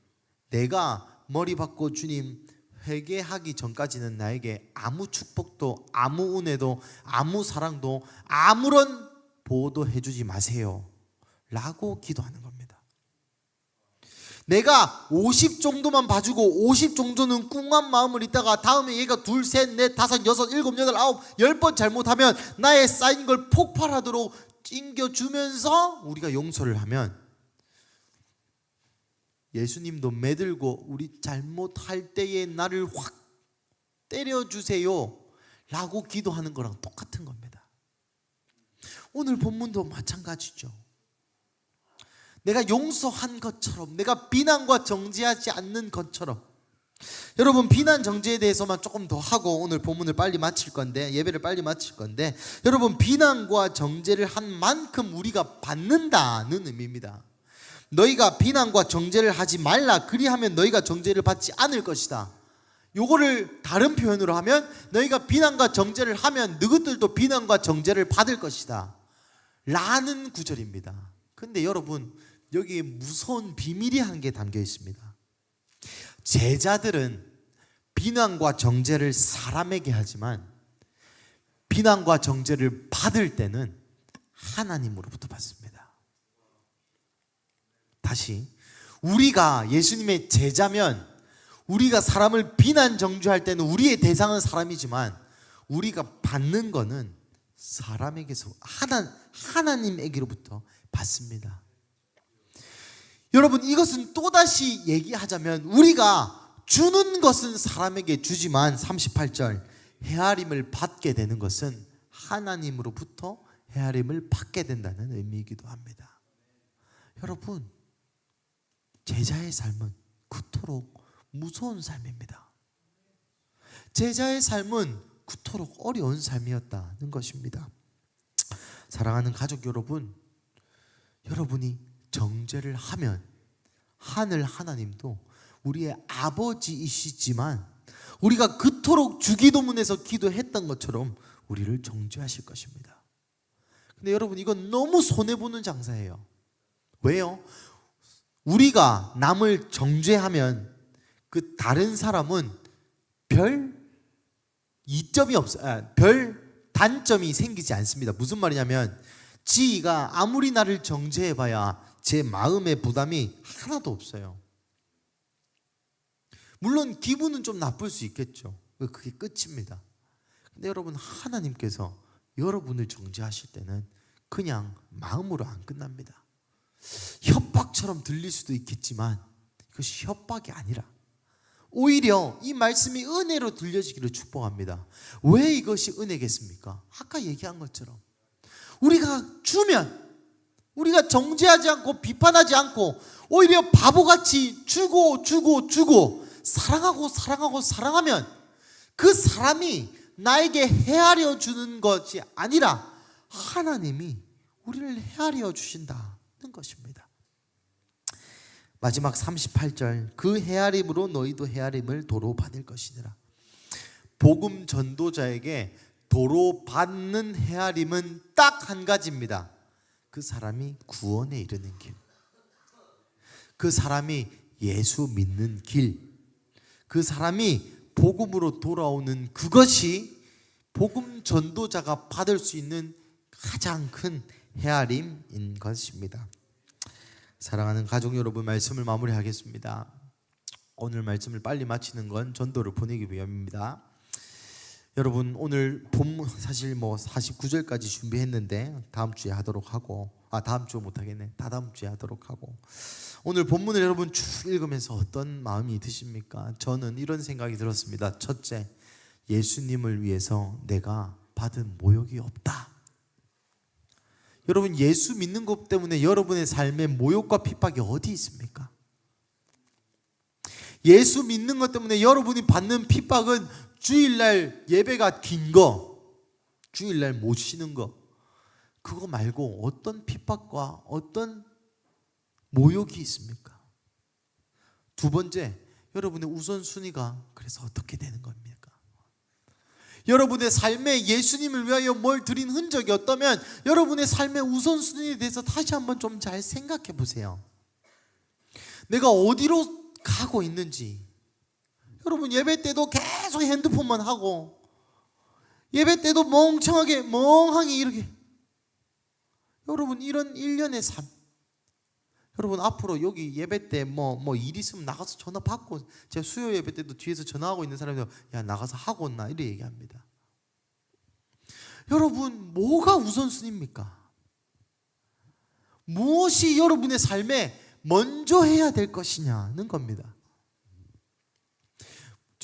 내가 머리 받고 주님 회개하기 전까지는 나에게 아무 축복도 아무 은혜도 아무 사랑도 아무런 보호도 해주지 마세요 라고 기도하는 겁니다. 내가 50 정도만 봐주고 50 정도는 꿍한 마음을 있다가 다음에 얘가 둘, 셋, 넷, 다섯, 여섯, 일곱, 여덟, 아홉, 10번 잘못하면 나의 쌓인 걸 폭발하도록 찡겨주면서 우리가 용서를 하면 예수님도 매들고 우리 잘못할 때에 나를 확 때려주세요 라고 기도하는 거랑 똑같은 겁니다. 오늘 본문도 마찬가지죠. 내가 용서한 것처럼, 내가 비난과 정죄하지 않는 것처럼. 여러분, 비난 정죄에 대해서만 조금 더 하고 오늘 본문을 빨리 마칠 건데, 예배를 빨리 마칠 건데, 여러분 비난과 정죄를 한 만큼 우리가 받는다는 의미입니다. 너희가 비난과 정죄를 하지 말라, 그리하면 너희가 정죄를 받지 않을 것이다. 요거를 다른 표현으로 하면 너희가 비난과 정죄를 하면 너희들도 비난과 정죄를 받을 것이다 라는 구절입니다. 근데 여러분, 여기에 무서운 비밀이 한 개 담겨 있습니다. 제자들은 비난과 정죄를 사람에게 하지만 비난과 정죄를 받을 때는 하나님으로부터 받습니다. 다시, 우리가 예수님의 제자면 우리가 사람을 비난 정죄할 때는 우리의 대상은 사람이지만 우리가 받는 거는 사람에게서 하나님에게로부터 받습니다. 여러분, 이것은 또다시 얘기하자면 우리가 주는 것은 사람에게 주지만 38절 헤아림을 받게 되는 것은 하나님으로부터 헤아림을 받게 된다는 의미이기도 합니다. 여러분, 제자의 삶은 그토록 무서운 삶입니다. 제자의 삶은 그토록 어려운 삶이었다는 것입니다. 사랑하는 가족 여러분, 여러분이 정죄를 하면 하늘 하나님도 우리의 아버지이시지만 우리가 그토록 주기도문에서 기도했던 것처럼 우리를 정죄하실 것입니다. 근데 여러분, 이건 너무 손해보는 장사예요. 왜요? 우리가 남을 정죄하면 그 다른 사람은 별 이점이 별 단점이 생기지 않습니다. 무슨 말이냐면 지가 아무리 나를 정죄해봐야 제 마음의 부담이 하나도 없어요. 물론 기분은 좀 나쁠 수 있겠죠. 그게 끝입니다. 근데 여러분, 하나님께서 여러분을 정죄하실 때는 그냥 마음으로 안 끝납니다. 협박처럼 들릴 수도 있겠지만 그것이 협박이 아니라 오히려 이 말씀이 은혜로 들려지기를 축복합니다. 왜 이것이 은혜겠습니까? 아까 얘기한 것처럼 우리가 주면, 우리가 정죄하지 않고 비판하지 않고 오히려 바보같이 주고 사랑하면 그 사람이 나에게 헤아려 주는 것이 아니라 하나님이 우리를 헤아려 주신다는 것입니다. 마지막 38절, 그 헤아림으로 너희도 헤아림을 도로 받을 것이니라. 복음 전도자에게 도로 받는 헤아림은 딱 한 가지입니다. 그 사람이 구원에 이르는 길, 그 사람이 예수 믿는 길, 그 사람이 복음으로 돌아오는 그것이 복음 전도자가 받을 수 있는 가장 큰 헤아림인 것입니다. 사랑하는 가족 여러분, 말씀을 마무리하겠습니다. 오늘 말씀을 빨리 마치는 건 전도를 보내기 위함입니다. 여러분, 오늘 본문 사실 49절까지 준비했는데 다음 주에 하도록 하고, 다음 주 못하겠네, 다다음 주에 하도록 하고, 오늘 본문을 여러분 쭉 읽으면서 어떤 마음이 드십니까? 저는 이런 생각이 들었습니다. 첫째, 예수님을 위해서 내가 받은 모욕이 없다. 여러분, 예수 믿는 것 때문에 여러분의 삶에 모욕과 핍박이 어디 있습니까? 예수 믿는 것 때문에 여러분이 받는 핍박은 주일날 예배가 긴 거, 주일날 못 쉬는 거, 그거 말고 어떤 핍박과 어떤 모욕이 있습니까? 두 번째, 여러분의 우선순위가 그래서 어떻게 되는 겁니까? 여러분의 삶에 예수님을 위하여 뭘 드린 흔적이 없다면 여러분의 삶의 우선순위에 대해서 다시 한번 좀 잘 생각해 보세요. 내가 어디로 가고 있는지. 여러분, 예배 때도 계속 핸드폰만 하고, 예배 때도 멍하니 이렇게. 여러분, 이런 일련의 삶. 여러분, 앞으로 여기 예배 때 일 있으면 나가서 전화 받고, 제가 수요 예배 때도 뒤에서 전화하고 있는 사람들, 야, 나가서 하고 온나? 이렇게 얘기합니다. 여러분, 뭐가 우선순위입니까? 무엇이 여러분의 삶에 먼저 해야 될 것이냐는 겁니다.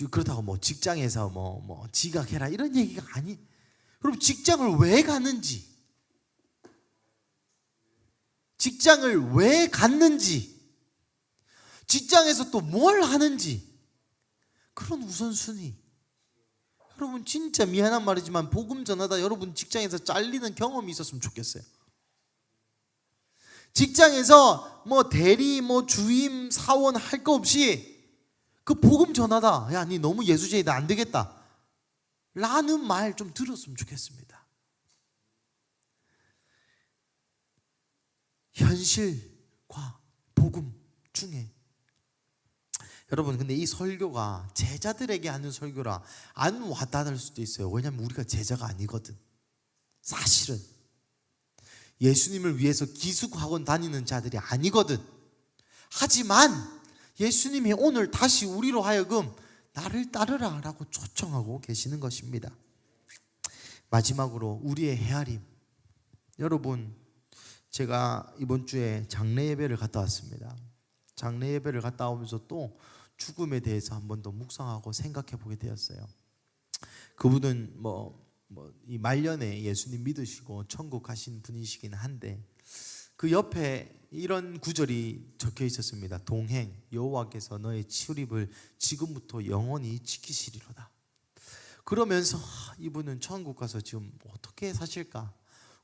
그렇다고 직장에서 지각해라 이런 얘기가 아니. 여러분, 직장을 왜 가는지, 직장을 왜 갔는지, 직장에서 또 뭘 하는지, 그런 우선순위. 여러분, 진짜 미안한 말이지만 복음 전하다 여러분 직장에서 잘리는 경험이 있었으면 좋겠어요. 직장에서 대리, 주임, 사원 할 거 없이 그 복음 전하다, 야, 니 너무 예수쟁이다, 안 되겠다 라는 말 좀 들었으면 좋겠습니다. 현실과 복음 중에 여러분, 근데 이 설교가 제자들에게 하는 설교라 안 와닿을 수도 있어요. 왜냐하면 우리가 제자가 아니거든. 사실은 예수님을 위해서 기숙학원 다니는 자들이 아니거든. 하지만 예수님이 오늘 다시 우리로 하여금 나를 따르라 라고 초청하고 계시는 것입니다. 마지막으로 우리의 헤아림. 여러분, 제가 이번 주에 장례 예배를 갔다 왔습니다. 장례 예배를 갔다 오면서 또 죽음에 대해서 한 번 더 묵상하고 생각해 보게 되었어요. 그분은 이 말년에 예수님 믿으시고 천국 가신 분이시긴 한데, 그 옆에 이런 구절이 적혀 있었습니다. 동행, 여호와께서 너의 출입을 지금부터 영원히 지키시리로다. 그러면서 이분은 천국 가서 지금 어떻게 사실까?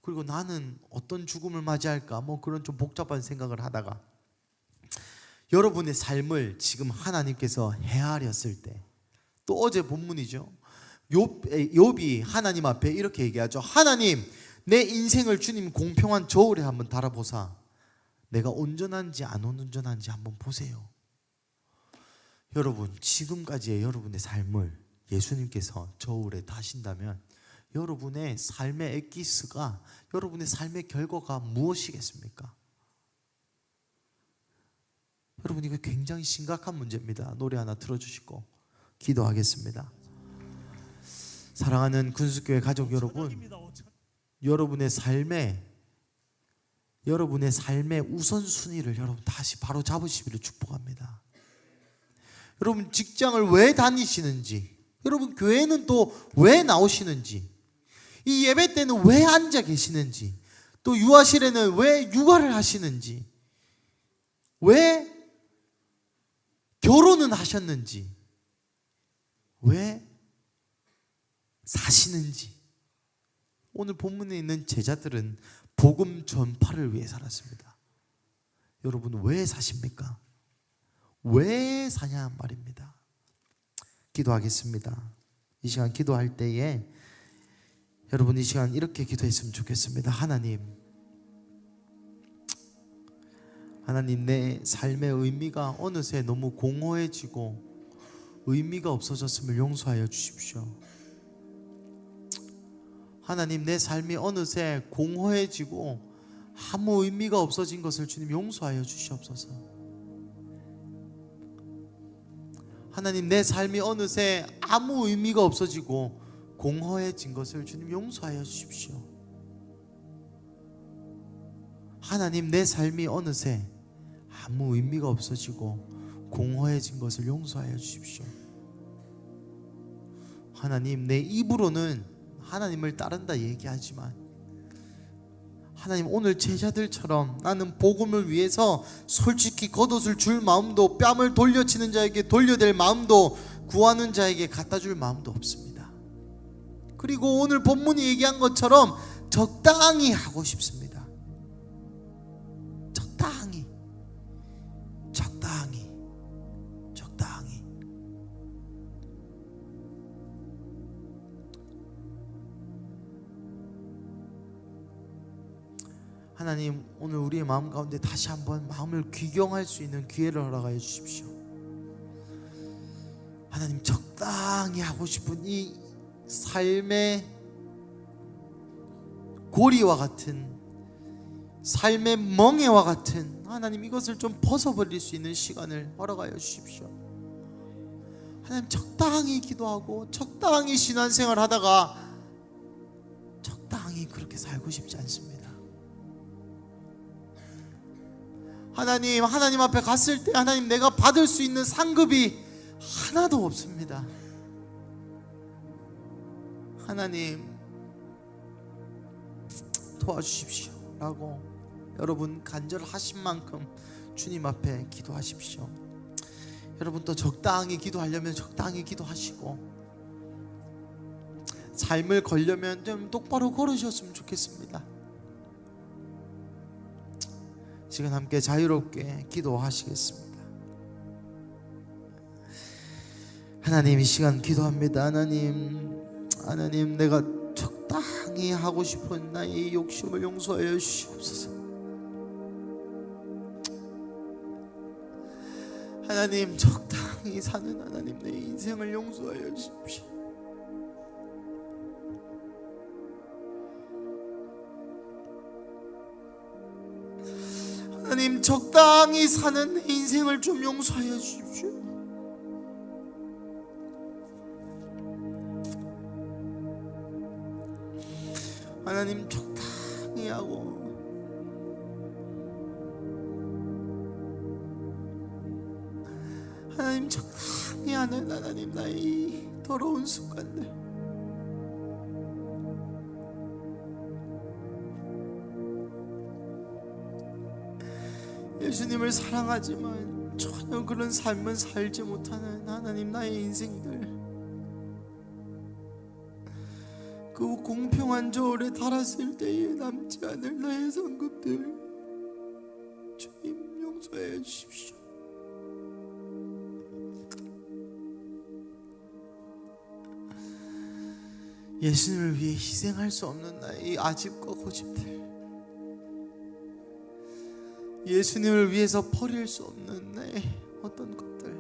그리고 나는 어떤 죽음을 맞이할까? 그런 좀 복잡한 생각을 하다가 여러분의 삶을 지금 하나님께서 헤아렸을 때, 또 어제 본문이죠. 욥이 하나님 앞에 이렇게 얘기하죠. 하나님, 내 인생을 주님 공평한 저울에 한번 달아보사 내가 온전한지 안 온전한지 한번 보세요. 여러분, 지금까지의 여러분의 삶을 예수님께서 저울에 다신다면 여러분의 삶의 엑기스가, 여러분의 삶의 결과가 무엇이겠습니까? 여러분, 이거 굉장히 심각한 문제입니다. 노래 하나 틀어주시고 기도하겠습니다. 사랑하는 군수교회 가족 여러분, 여러분의 삶의 우선순위를 여러분 다시 바로 잡으시기를 축복합니다. 여러분, 직장을 왜 다니시는지, 여러분 교회는 또 왜 나오시는지, 이 예배 때는 왜 앉아 계시는지, 또 유아실에는 왜 육아를 하시는지, 왜 결혼은 하셨는지, 왜 사시는지. 오늘 본문에 있는 제자들은 복음 전파를 위해 살았습니다. 여러분, 왜 사십니까? 왜 사냐 말입니다. 기도하겠습니다. 이 시간 기도할 때에 여러분, 이 시간 이렇게 기도했으면 좋겠습니다. 하나님, 내 삶의 의미가 어느새 너무 공허해지고 의미가 없어졌음을 용서하여 주십시오. 하나님, 내 삶이 어느새 공허해지고 아무 의미가 없어진 것을 주님 용서하여 주시옵소서. 하나님, 내 삶이 어느새 아무 의미가 없어지고 공허해진 것을 주님 용서하여 주십시오. 하나님, 내 삶이 어느새 아무 의미가 없어지고 공허해진 것을 용서하여 주십시오. 하나님, 내 입으로는 하나님을 따른다 얘기하지만 하나님, 오늘 제자들처럼 나는 복음을 위해서 솔직히 겉옷을 줄 마음도, 뺨을 돌려치는 자에게 돌려댈 마음도, 구하는 자에게 갖다 줄 마음도 없습니다. 그리고 오늘 본문이 얘기한 것처럼 적당히 하고 싶습니다. 적당히, 적당히, 적당히. 하나님, 오늘 우리의 마음 가운데 다시 한번 마음을 귀경할 수 있는 기회를 허락하여 주십시오. 하나님, 적당히 하고 싶은 이 삶의 고리와 같은, 삶의 멍에와 같은, 하나님, 이것을 좀 벗어버릴 수 있는 시간을 허락하여 주십시오. 하나님, 적당히 기도하고 적당히 신앙생활 하다가 적당히 그렇게 살고 싶지 않습니다. 하나님, 하나님 앞에 갔을 때 하나님, 내가 받을 수 있는 상급이 하나도 없습니다. 하나님, 도와주십시오 라고 여러분 간절하신 만큼 주님 앞에 기도하십시오. 여러분 또 적당히 기도하려면 적당히 기도하시고, 삶을 걸려면 좀 똑바로 걸으셨으면 좋겠습니다. 지금 함께 자유롭게 기도하시겠습니다. 하나님, 이 시간 기도합니다. 하나님, 내가 적당히 하고 싶은 나의 욕심을 용서하여 주시옵소서. 하나님, 적당히 사는 하나님, 내 인생을 용서하여 주십시오. 하나님, 적당히 사는 내 인생을 좀 용서하여 주십시오. 하나님, 적당히 하고 하나님, 적당히 하는 하나님, 나의 더러운 습관들, 예수님을 사랑하지만 전혀 그런 삶은 살지 못하는 하나님, 나의 인생들, 그 공평한 저울에 달았을 때에 남지 않을 나의 상급들, 주님 용서해 주십시오. 예수님을 위해 희생할 수 없는 나의 아집과 고집들, 예수님을 위해서 버릴 수 없는 나의 어떤 것들,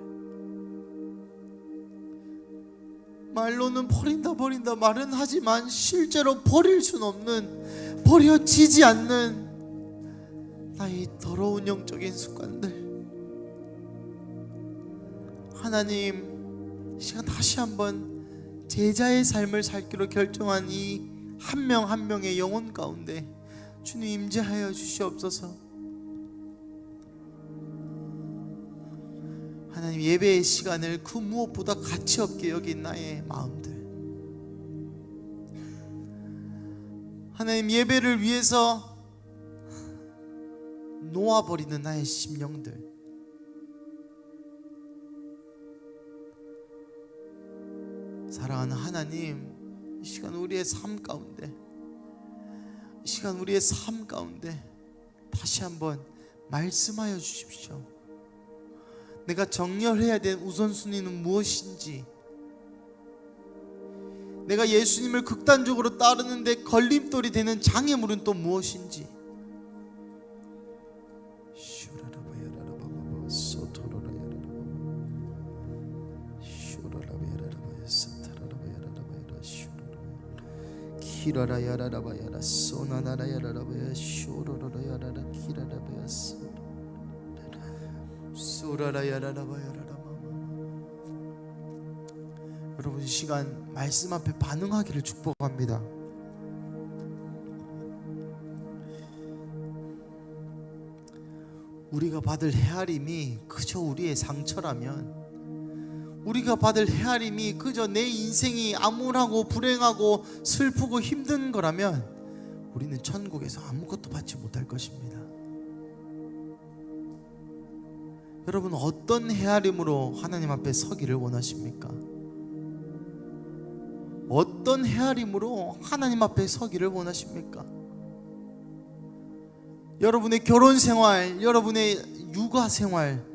말로는 버린다 말은 하지만 실제로 버릴 수는 없는, 버려지지 않는 나의 더러운 영적인 습관들, 하나님, 시간 다시 한번 제자의 삶을 살기로 결정한 이 한 명 한 명의 영혼 가운데 주님 임재하여 주시옵소서. 하나님, 예배의 시간을 그 무엇보다 가치 없게 여긴 나의 마음들, 하나님, 예배를 위해서 놓아버리는 나의 심령들, 사랑하는 하나님, 이 시간 우리의 삶 가운데, 이 시간 우리의 삶 가운데 다시 한번 말씀하여 주십시오. 내가 정렬해야 될 우선순위는 무엇인지, 내가 예수님을 극단적으로 따르는데 걸림돌이 되는 장애물은 또 무엇인지, 키라라야라라바야라 소나나라야라라바야 쇼로로라야라라 키라라바야 소라라야라라바야라라마. 여러분, 이 시간 말씀 앞에 반응하기를 축복합니다. 우리가 받을 헤아림이 그저 우리의 상처라면, 우리가 받을 헤아림이 그저 내 인생이 암울하고 불행하고 슬프고 힘든 거라면 우리는 천국에서 아무것도 받지 못할 것입니다. 여러분, 어떤 헤아림으로 하나님 앞에 서기를 원하십니까? 어떤 헤아림으로 하나님 앞에 서기를 원하십니까? 여러분의 결혼 생활, 여러분의 육아 생활,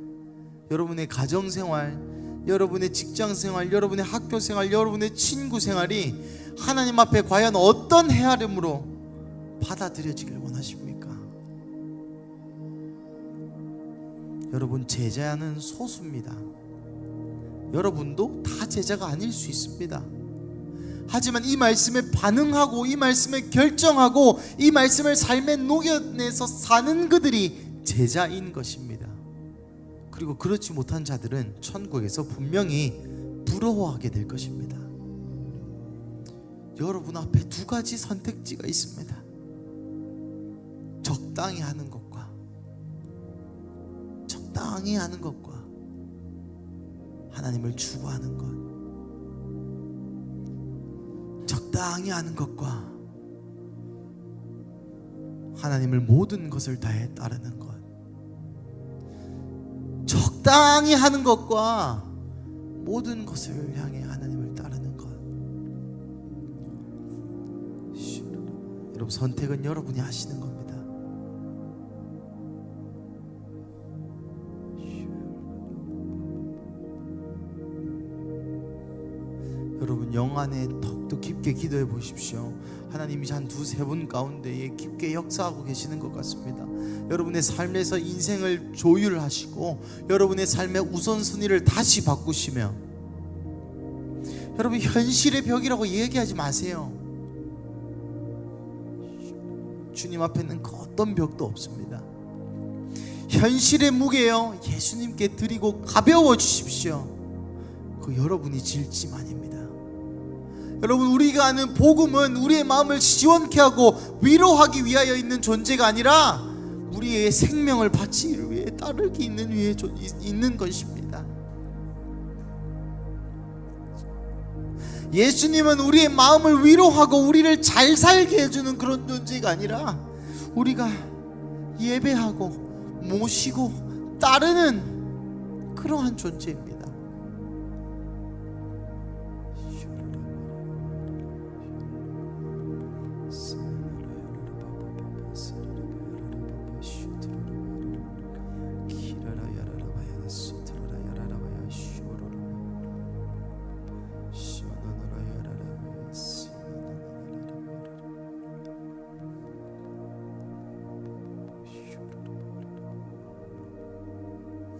여러분의 가정 생활, 여러분의 직장 생활, 여러분의 학교 생활, 여러분의 친구 생활이 하나님 앞에 과연 어떤 헤아림으로 받아들여지길 원하십니까? 여러분, 제자는 소수입니다. 여러분도 다 제자가 아닐 수 있습니다. 하지만 이 말씀에 반응하고 이 말씀에 결정하고 이 말씀을 삶에 녹여내서 사는 그들이 제자인 것입니다. 그리고 그렇지 못한 자들은 천국에서 분명히 부러워하게 될 것입니다. 여러분 앞에 두 가지 선택지가 있습니다. 적당히 하는 것과 적당히 하는 것과 하나님을 추구하는 것. 적당히 하는 것과 하나님을 모든 것을 다해 따르는 것. 적당히 하는 것과 모든 것을 향해 하나님을 따르는 것. 여러분, 선택은 여러분이 하시는 겁니다. 여러분, 영 안에 더욱더 깊게 기도해 보십시오. 하나님이 한 두세 분 가운데에 깊게 역사하고 계시는 것 같습니다. 여러분의 삶에서 인생을 조율하시고 여러분의 삶의 우선순위를 다시 바꾸시며, 여러분, 현실의 벽이라고 얘기하지 마세요. 주님 앞에는 그 어떤 벽도 없습니다. 현실의 무게요 예수님께 드리고 가벼워 주십시오. 그 여러분이 질 짐아닙니다. 여러분, 우리가 아는 복음은 우리의 마음을 시원케 하고 위로하기 위하여 있는 존재가 아니라 우리의 생명을 바치기 위해 따르기 있는 것입니다. 예수님은 우리의 마음을 위로하고 우리를 잘 살게 해주는 그런 존재가 아니라 우리가 예배하고 모시고 따르는 그러한 존재입니다.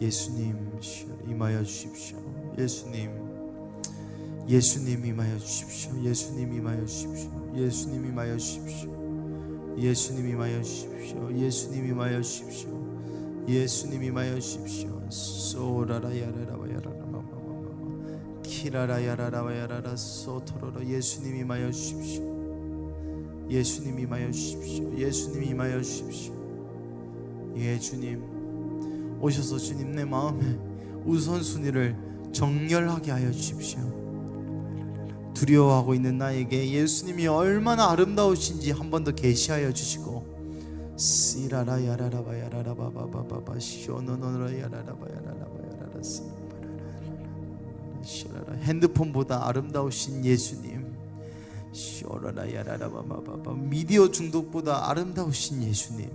예수님 임하여 주십시오. 예수님 임하여 주십시오. 예수님 임하여 주십시오. 예수님 임하여 주십시오. 예수님 임하여 주십시오. 예수님 임하여 주십시오. 예수님 임하여 주십시오. 소라라야라라바야라라마마마마 키라라야라라바야라라 소토로로 예수님 임하여 주십시오. 예수님 임하여 주십시오. 예수님 임하여 주십시오. 예, 주님 오셔서 주님 내 마음의 우선순위를 정렬하게 하여 주십시오. 두려워하고 있는 나에게 예수님이 얼마나 아름다우신지 한 번 더 계시하여 주시고, 씨라라야라라바야라라바바바바바 쇼노노라야라라바야라라바야라라 핸드폰보다 아름다우신 예수님, 쇼라라야라라바바바바 미디어 중독보다 아름다우신 예수님,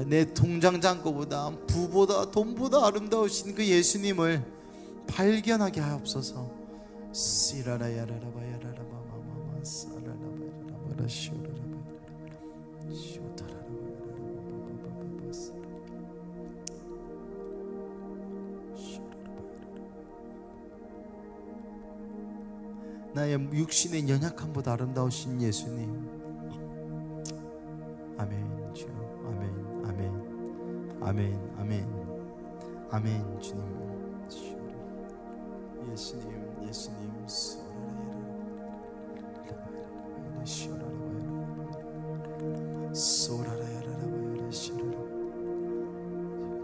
내 통장 잔고보다 부보다 돈보다 아름다우신 그 예수님을 발견하게 하옵소서. 씨라라야라라바야라라바마마마 사라라바야라바라 쇼라라바야라라 쇼타라라바야라바바바바 나의 육신의 연약함보다 아름다우신 예수님. 아멘. 주여. 아멘. 주님. 예수님.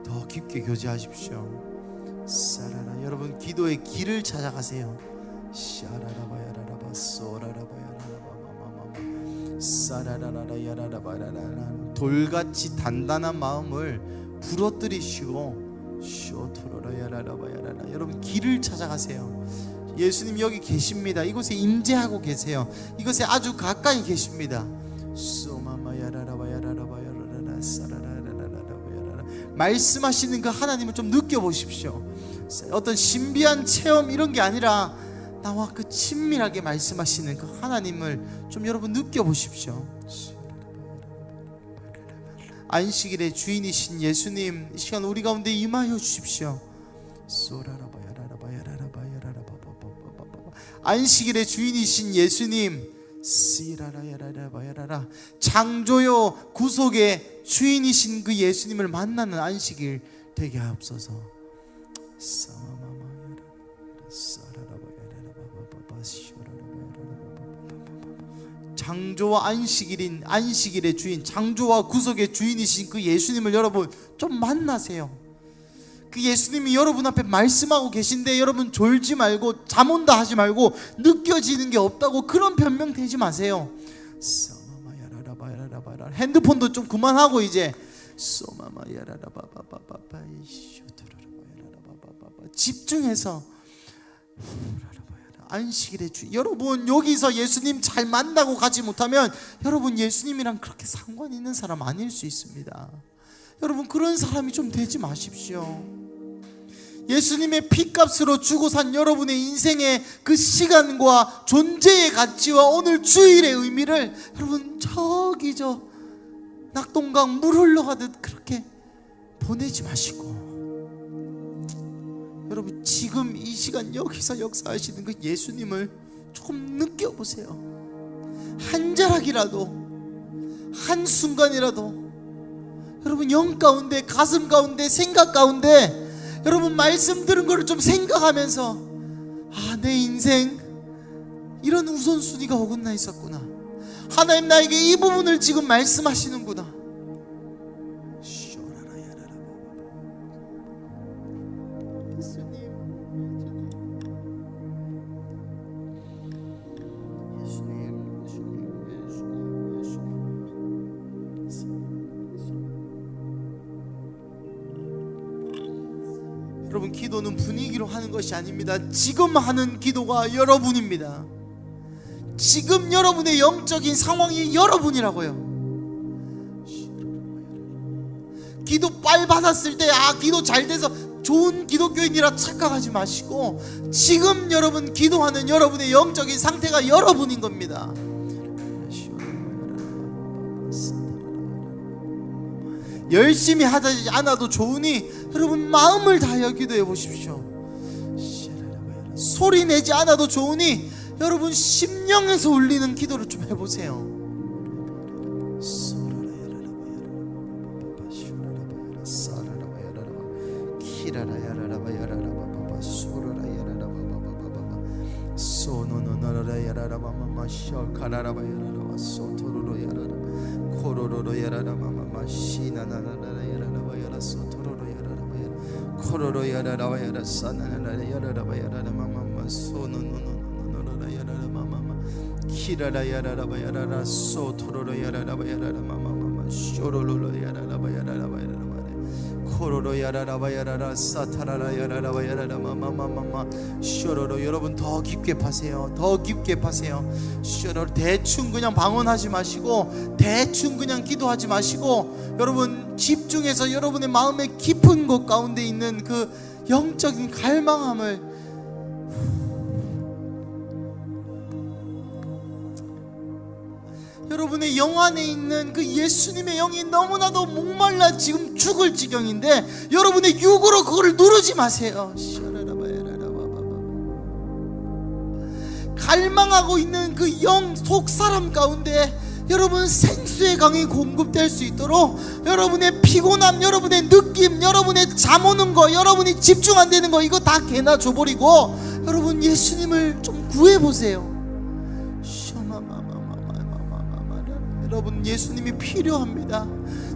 더 깊게 교제하십시오. 사라라. 여러분 기도의 길을 찾아가세요. 샤라라바야라라바 쏘라라바야라라바마마마 사라라라야라라바야라라. 돌같이 단단한 마음을 부러뜨리시고 쇼토로라야라라바야라라. 여러분 길을 찾아가세요. 예수님 여기 계십니다. 이곳에 임재하고 계세요. 이곳에 아주 가까이 계십니다. 쏘마마야라라바야라라바야라라 사라라라라라바야라라. 말씀하시는 그 하나님을 좀 느껴보십시오. 어떤 신비한 체험 이런 게 아니라 나와 그 친밀하게 말씀하시는 그 하나님을 좀 여러분 느껴보십시오. 안식일의 주인이신 예수님, 이 시간 우리 가운데 임하여 주십시오. 안식일의 주인이신 예수님, 창조요 구속의 주인이신 그 예수님을 만나는 안식일 되게 하옵소서. 창조와 안식일인 안식일의 주인, 창조와 구속의 주인이신 그 예수님을 여러분 좀 만나세요. 그 예수님이 여러분 앞에 말씀하고 계신데 여러분 졸지 말고 잠 온다 하지 말고 느껴지는 게 없다고 그런 변명 대지 마세요. 핸드폰도 좀 그만하고 이제 집중해서 안식일의 주인. 여러분 여기서 예수님 잘 만나고 가지 못하면 여러분 예수님이랑 그렇게 상관 있는 사람 아닐 수 있습니다. 여러분 그런 사람이 좀 되지 마십시오. 예수님의 피값으로 주고 산 여러분의 인생의 그 시간과 존재의 가치와 오늘 주일의 의미를 여러분 저기 저 낙동강 물 흘러가듯 그렇게 보내지 마시고 여러분 지금 이 시간 여기서 역사하시는 그 예수님을 조금 느껴보세요. 한 자락이라도 한순간이라도 여러분 영 가운데 가슴 가운데 생각 가운데 여러분 말씀 들은 거를 좀 생각하면서 아, 내 인생 이런 우선순위가 어긋나 있었구나. 하나님 나에게 이 부분을 지금 말씀하시는구나. 여러분 기도는 분위기로 하는 것이 아닙니다. 지금 하는 기도가 여러분입니다. 지금 여러분의 영적인 상황이 여러분이라고요. 기도 빨 받았을 때 아 기도 잘 돼서 좋은 기독교인이라 착각하지 마시고 지금 여러분 기도하는 여러분의 영적인 상태가 여러분인 겁니다. 열심히 하지 않아도 좋으니 여러분 마음을 다하여 기도해 보십시오. 소리 내지 않아도 좋으니 여러분 심령에서 울리는 기도를 좀 해보세요. 코로로로 야라라마마 시나나나나 야라라바 야라소 토로로 야라라바 코로로 야라라바 야라사나나나 야라라바 야라라마마 소노노노노노라 야라라마마 키라라 야라라바 야라라소 토로로 야라라바 야라라마마마 쇼로로로 야라라바 야라라바 야라라바 코로로 야라라바 야라라 사타라라 야라라바 야라라마마마마 쇼로로. 여러분 더 깊게 파세요. 더 깊게 파세요. 쇼로로. 대충 그냥 방언하지 마시고 대충 그냥 기도하지 마시고 여러분 집중해서 여러분의 마음의 깊은 곳 가운데 있는 그 영적인 갈망함을 여러분의 영 안에 있는 그 예수님의 영이 너무나도 목말라 지금 죽을 지경인데 여러분의 육으로 그거를 누르지 마세요. 갈망하고 있는 그 영 속사람 가운데 여러분 생수의 강이 공급될 수 있도록 여러분의 피곤함, 여러분의 느낌, 여러분의 잠 오는 거, 여러분이 집중 안 되는 거 이거 다 개나 줘버리고 여러분 예수님을 좀 구해보세요. 여러분 예수님이 필요합니다.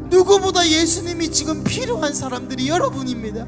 누구보다 예수님이 지금 필요한 사람들이 여러분입니다.